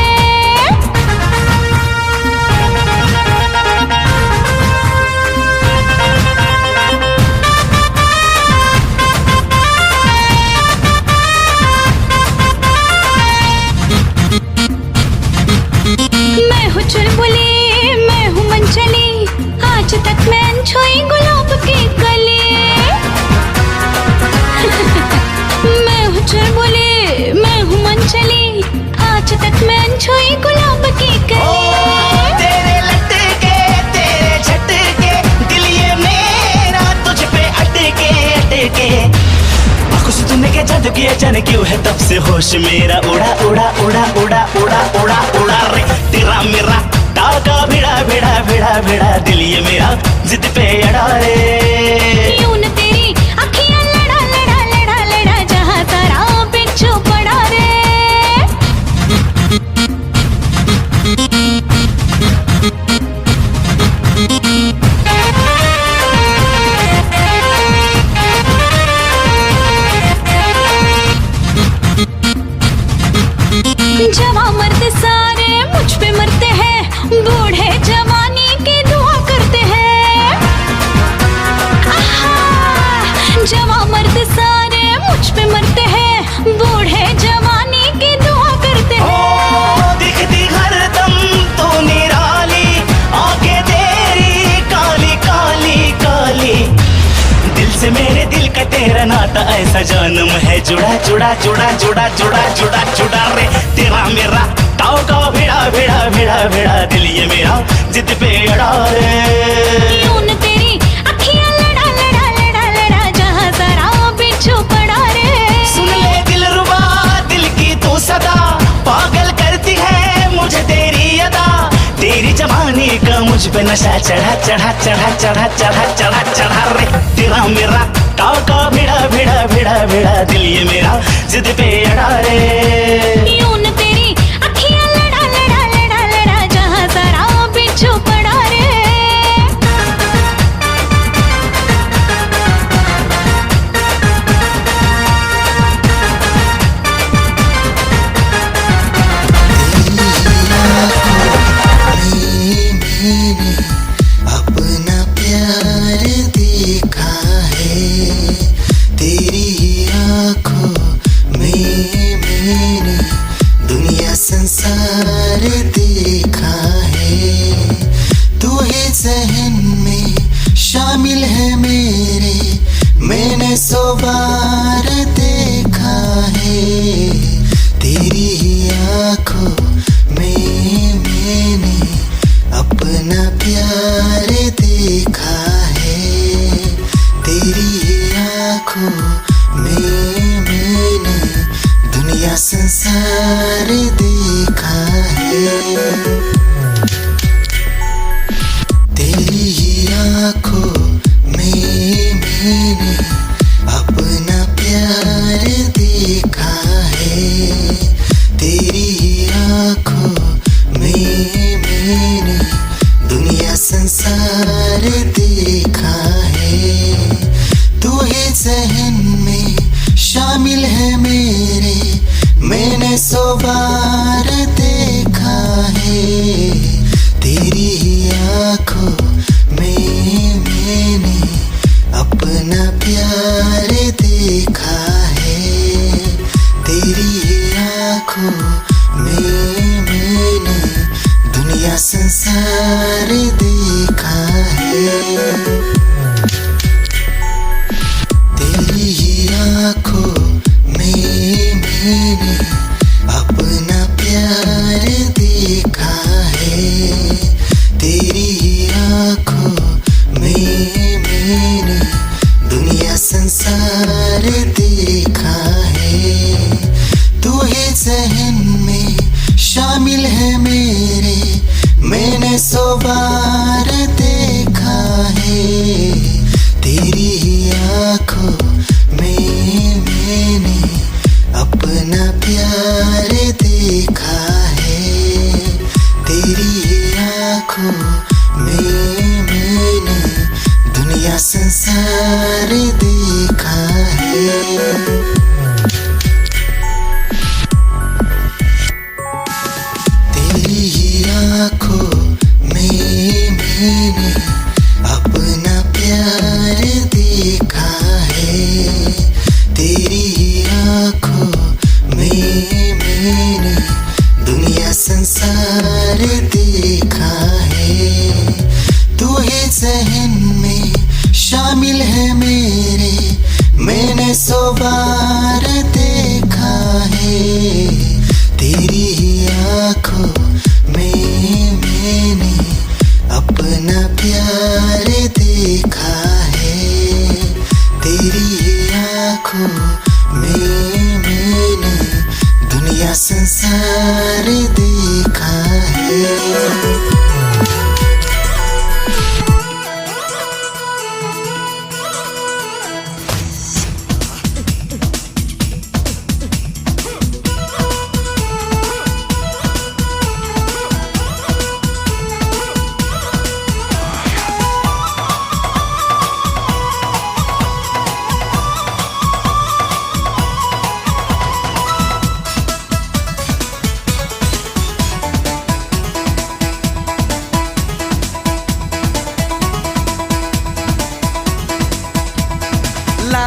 मैं हूँ चुलबुली मैं हूँ मनचली, आज तक मैं अनछुई गुलाब की कली। है तब से होश मेरा उड़ा उड़ा उड़ा उड़ा उड़ा उड़ा उड़ा रे तेरा मेरा ताका भिड़ा भिड़ा भिड़ा भिड़ा दिल ये मेरा जिद पे अड़ा रे यूं न तेरी अखियां लड़ा लड़ा लड़ा लड़ा जहां तारा पिछू पड़ा रे जवां मर्द सारे मुझ पे मरते हैं बूढ़े जवानी की दुआ करते हैं जवां मर्द सारे मुझ पे मरते हैं बूढ़े जवानी की दुआ करते हैं दिखती हरदम तो निराली आंखें तेरी काली काली काली दिल से मेरे दिल का तेरा नाता ऐसा जन्म है जुड़ा जुड़ा जुड़ा जुड़ा जुड़ा जुड़ा जुड़ा रे तेरा मेरा ताव का भिड़ा भिड़ा भिड़ा भिड़ा दिल ये मेरा जिद पे अड़ा रे यूं न तेरी अखियां लड़ा लड़ा लड़ा लड़ा जहां तारा पिछू पड़ा रे सुन ले दिलरुबा दिल की तू सदा पागल करती है मुझे तेरी अदा तेरी जवानी का मुझ पे नशा चढ़ा चढ़ा चढ़ा चढ़ा चढ़ा चढ़ा चढ़ा रे तेरा मेरा ताव का भिड़ा भिड़ा भिड़ा भिड़ा दिल ये मेरा जिद पे अड़ा रे यूं न तेरी अखियां लड़ा लड़ा लड़ा लड़ा जहां तारा पिछू पड़ा रे मैंने अपना प्यार देखा है तेरी आँखों में मैंने दुनिया संसार देखा है तू ही जहन में शामिल है मेरे मैंने 100 बार देखा है तेरी आँखों में मैंने अपना प्यार देखा है तेरी आँखों में मैंने दुनिया संसार देखा है तेरी आँखों में मैंने अपना प्यार देखा है तेरी आँखों में मैंने दुनिया संसार देखा है तू ही जहन में शामिल है मेरे मैंने 100 बार देखा है तेरी आँखों में मैंने अपना प्यार देखा है तेरी आँखों में मैंने दुनिया संसार देखा है तेरी आँखों में मैंने अपना प्यार देखा है तेरी आँखों में मैंने दुनिया संसार देखा है तू ही जहन में शामिल है मेरे मैंने 100 बार देखा है तेरी आँखों में मैंने अपना प्यार देखा है तेरी आँखों में मैंने दुनिया संसार देखा है तेरी आँखों में मैंने अपना प्यार देखा है तेरी आँखों में मैंने दुनिया संसार देखा है तू ही जहन में शामिल है मेरे मैंने 100 बार देखा है तेरी आँखों में मैंने अपना प्यार देखा है तेरी आँखों में मैंने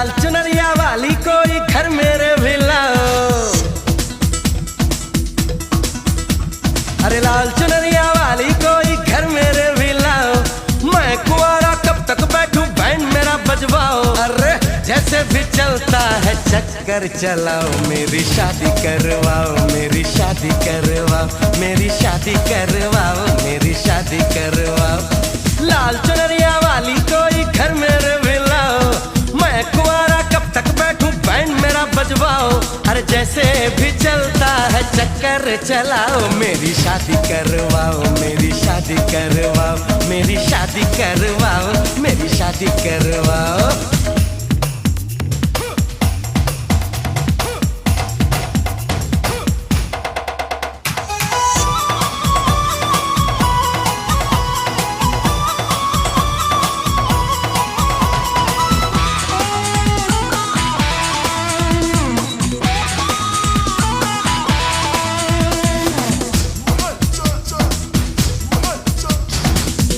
लाल चुनरिया वाली कोई घर मेरे भी लाओ। अरे लाल चुनरिया वाली कोई घर मेरे भी लाओ। मैं कुंवारा कब तक बैठूं बैंड मेरा बजवाओ। अरे जैसे भी चलता है चक्कर चलाओ। मेरी शादी करवाओ, मेरी शादी करवाओ, मेरी शादी करवाओ, मेरी शादी करवाओ। लाल चुनरिया वाली कोई घर मेरे भी लाओ। मैं कुंवारा कब तक बैठूं बैंड मेरा बजवाओ। अरे जैसे भी चलता है चक्कर चलाओ। मेरी शादी करवाओ, मेरी शादी करवाओ, मेरी शादी करवाओ, मेरी शादी करवाओ।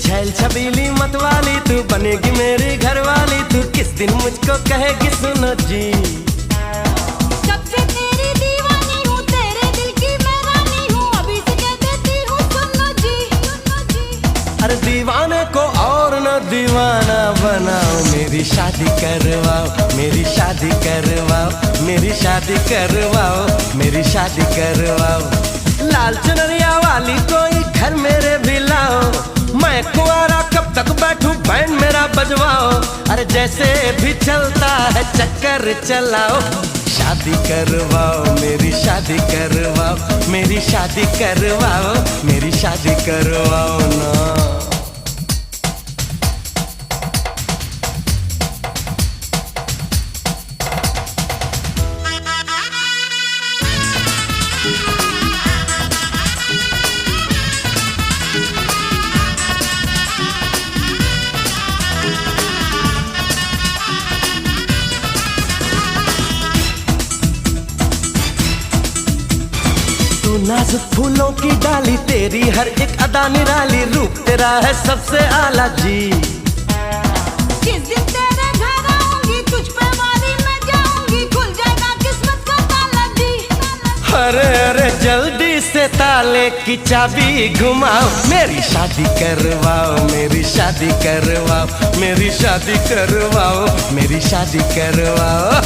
छैल छबीली मत वाली तू बनेगी मेरी घरवाली। तू किस दिन मुझको कहेगी सुनो जी। कब से तेरी दीवानी हूँ, तेरे दिल की मैं रानी हूँ। अभी से कह देती हूँ सुनो जी, सुनो जी। अरे दीवाने को और न दीवाना बनाओ। मेरी शादी करवाओ, मेरी शादी करवाओ, मेरी शादी करवाओ, मेरी शादी करवाओ। लाल चुनरिया वाली कोई घर मेरे भी लाओ। मैं कुंवारा कब तक बैठूं बैंड मेरा बजवाओ। अरे जैसे भी चलता है चक्कर चलाओ। शादी करवाओ, मेरी शादी करवाओ, मेरी शादी करवाओ, मेरी शादी करवाओ ना। नाजुक फूलों की डाली, तेरी हर एक अदा निराली। रूप तेरा है सबसे आला जी। जिस दिन तेरे घर आऊंगी तुझ पे वाली मैं जाऊंगी। खुल जाएगा किस्मत का ताला जी। अरे अरे जल्दी से ताले की चाबी घुमाओ। मेरी शादी करवाओ, मेरी शादी करवाओ, मेरी शादी करवाओ, मेरी शादी करवाओ।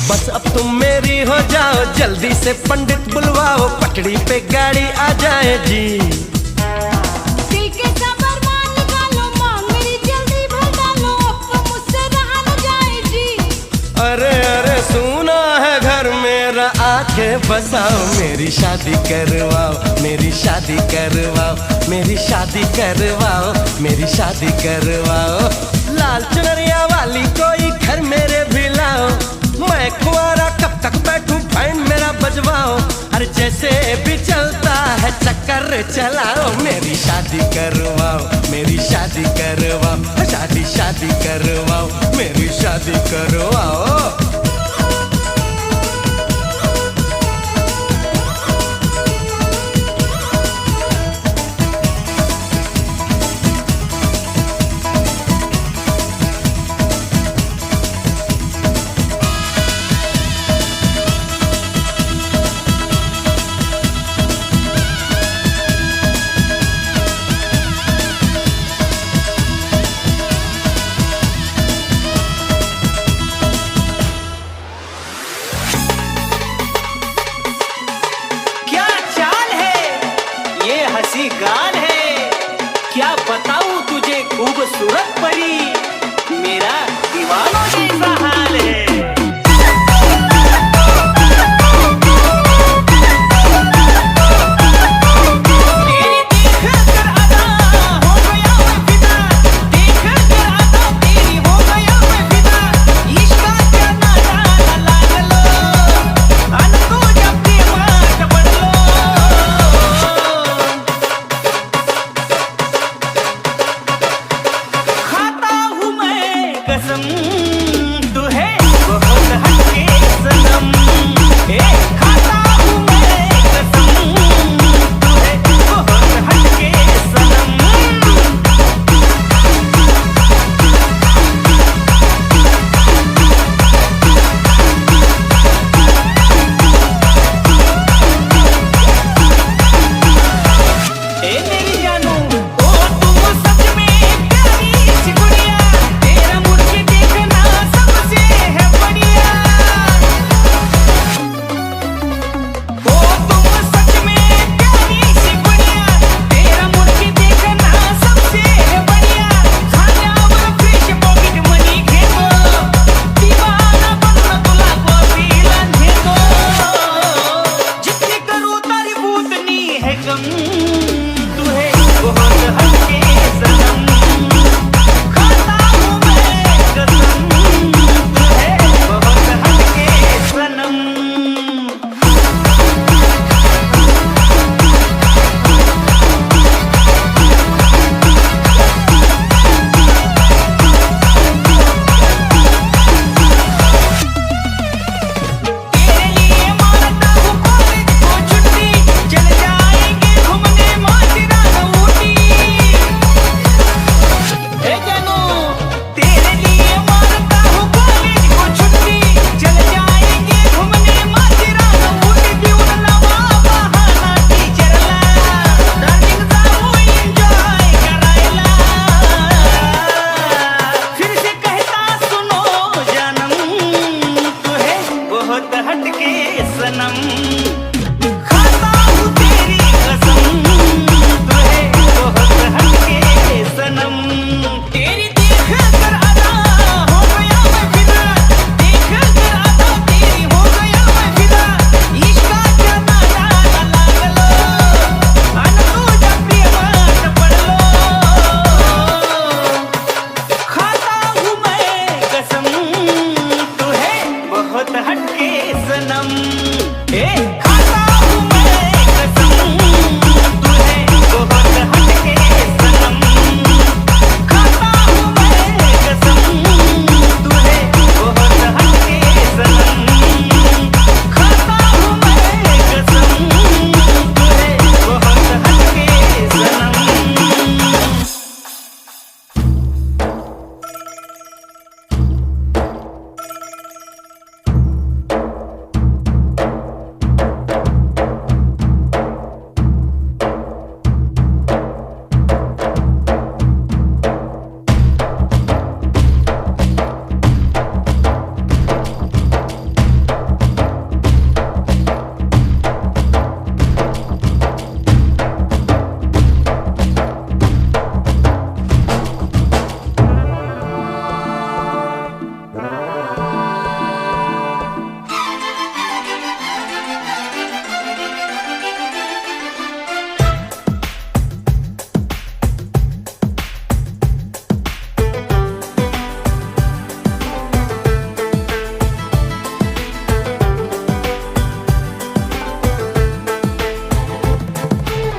बस अब तुम मेरी हो जाओ। जल्दी से पंडित बुलवाओ, पटड़ी पे गाड़ी आ जाए जी। दिल के सबर मान निकालो, मांग मेरी जल्दी भर डालो। अब तो मुझसे रहा न जाए जी। अरे अरे सुना है घर मेरा, आके बसाओ। मेरी शादी करवाओ, मेरी शादी करवाओ, मेरी शादी करवाओ, मेरी शादी करवाओ। लाल चुनरिया वाली कोई घर मेरे भी लाओ। मैं कुंवारा कब तक बैठूं बैंड मेरा बजवाओ। अरे जैसे भी चलता है चक्कर चलाओ। मेरी शादी करवाओ, मेरी शादी करवाओ, शादी शादी करवाओ, मेरी शादी करवाओ। गान है, क्या बताऊं तुझे खूबसूरत परी, मेरा दीवानों जैसा हाल है। कसम तू है बहुत हटके सनम खाता हूँ मैं कसम तू है बहुत हटके सनम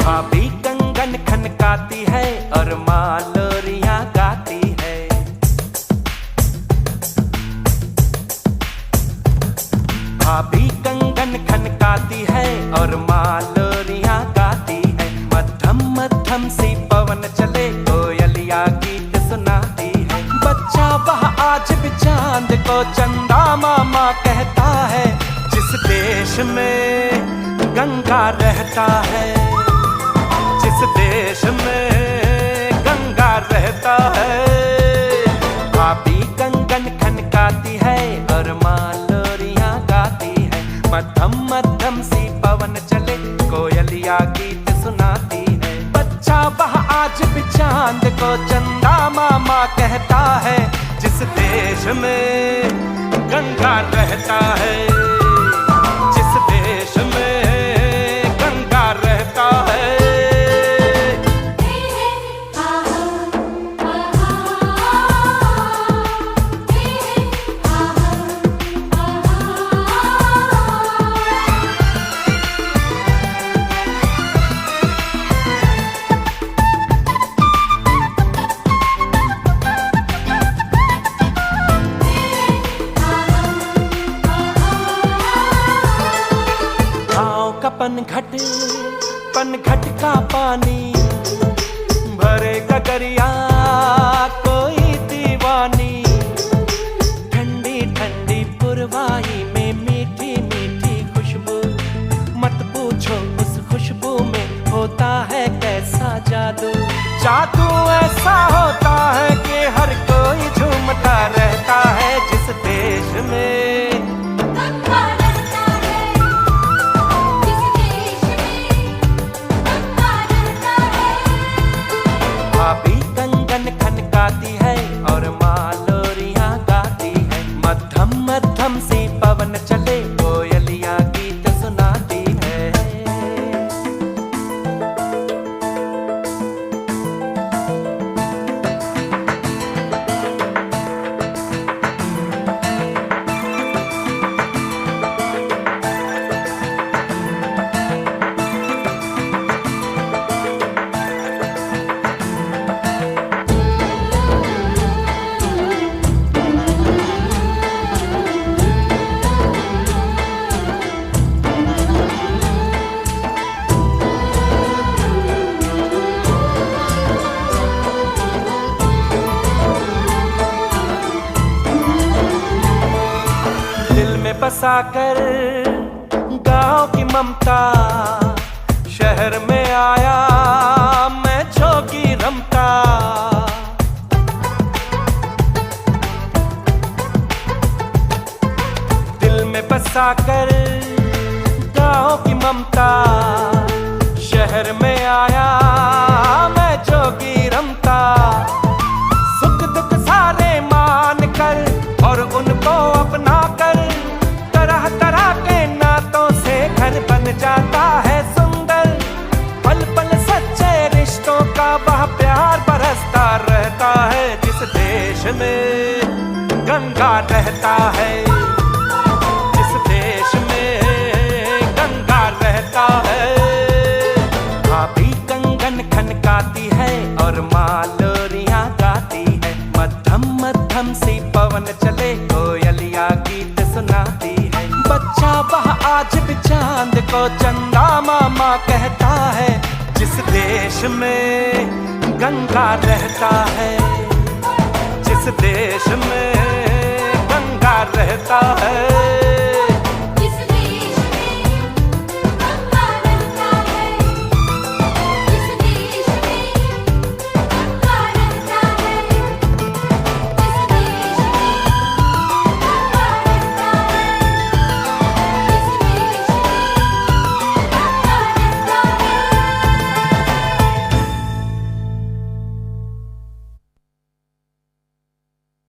भाभी कंगन खनकाती है और माँ लोरियां गाती है। भाभी कंगन खनकाती है और माँ लोरियां गाती है। मध्यम मध्यम सी पवन चले कोयलिया गीत सुनाती है। बच्चा वह आज भी चांद को चंदा मामा कहता है। जिस देश में गंगा रहता है, जिस देश में गंगा रहता है। भाभी कंगन खनकाती है और माँ लोरियां गाती है। मध्यम मध्यम सी पवन चले कोयलिया गीत सुनाती है। बच्चा वह आज भी चांद को चंदा मामा कहता है। जिस देश में गंगा रहता है, जिस देश में गंगा रहता है। पनघट का पानी भरे गगरिया कोई दीवानी। ठंडी ठंडी पुरवाई में मीठी मीठी खुशबू। मत पूछो उस खुशबू में होता है कैसा जादू। जादू ऐसा होता है कि हर कोई झूमता रहता है। जिस देश में भाभी कंगन खनकाती है और माँ लोरियां गाती है। मध्यम मध्यम सी पवन चले कोयलिया गीत सुनाती है। बसा कर गांव की ममता, शहर में आया मैं जोगी रमता। दिल में बसा कर गांव की ममता, शहर में आया मैं जोगी रमता। सुख दुख सारे मान कर और उनको अपना कर, तरह तरह के नातों से घर बन जाता है सुंदर। पल पल सच्चे रिश्तों का वह प्यार बरसता रहता है, जिस देश में गंगा रहता है, जिस देश में गंगा रहता है। भाभी कंगन खनकाती है और माँ लोरियां गाती है, मध्यम मध्यम सी पवन चले कोयलिया गीत सुनाती है। बच्चा वह आज भी चांद को चंदा मामा कहता है, जिस देश में गंगा रहता है, जिस देश में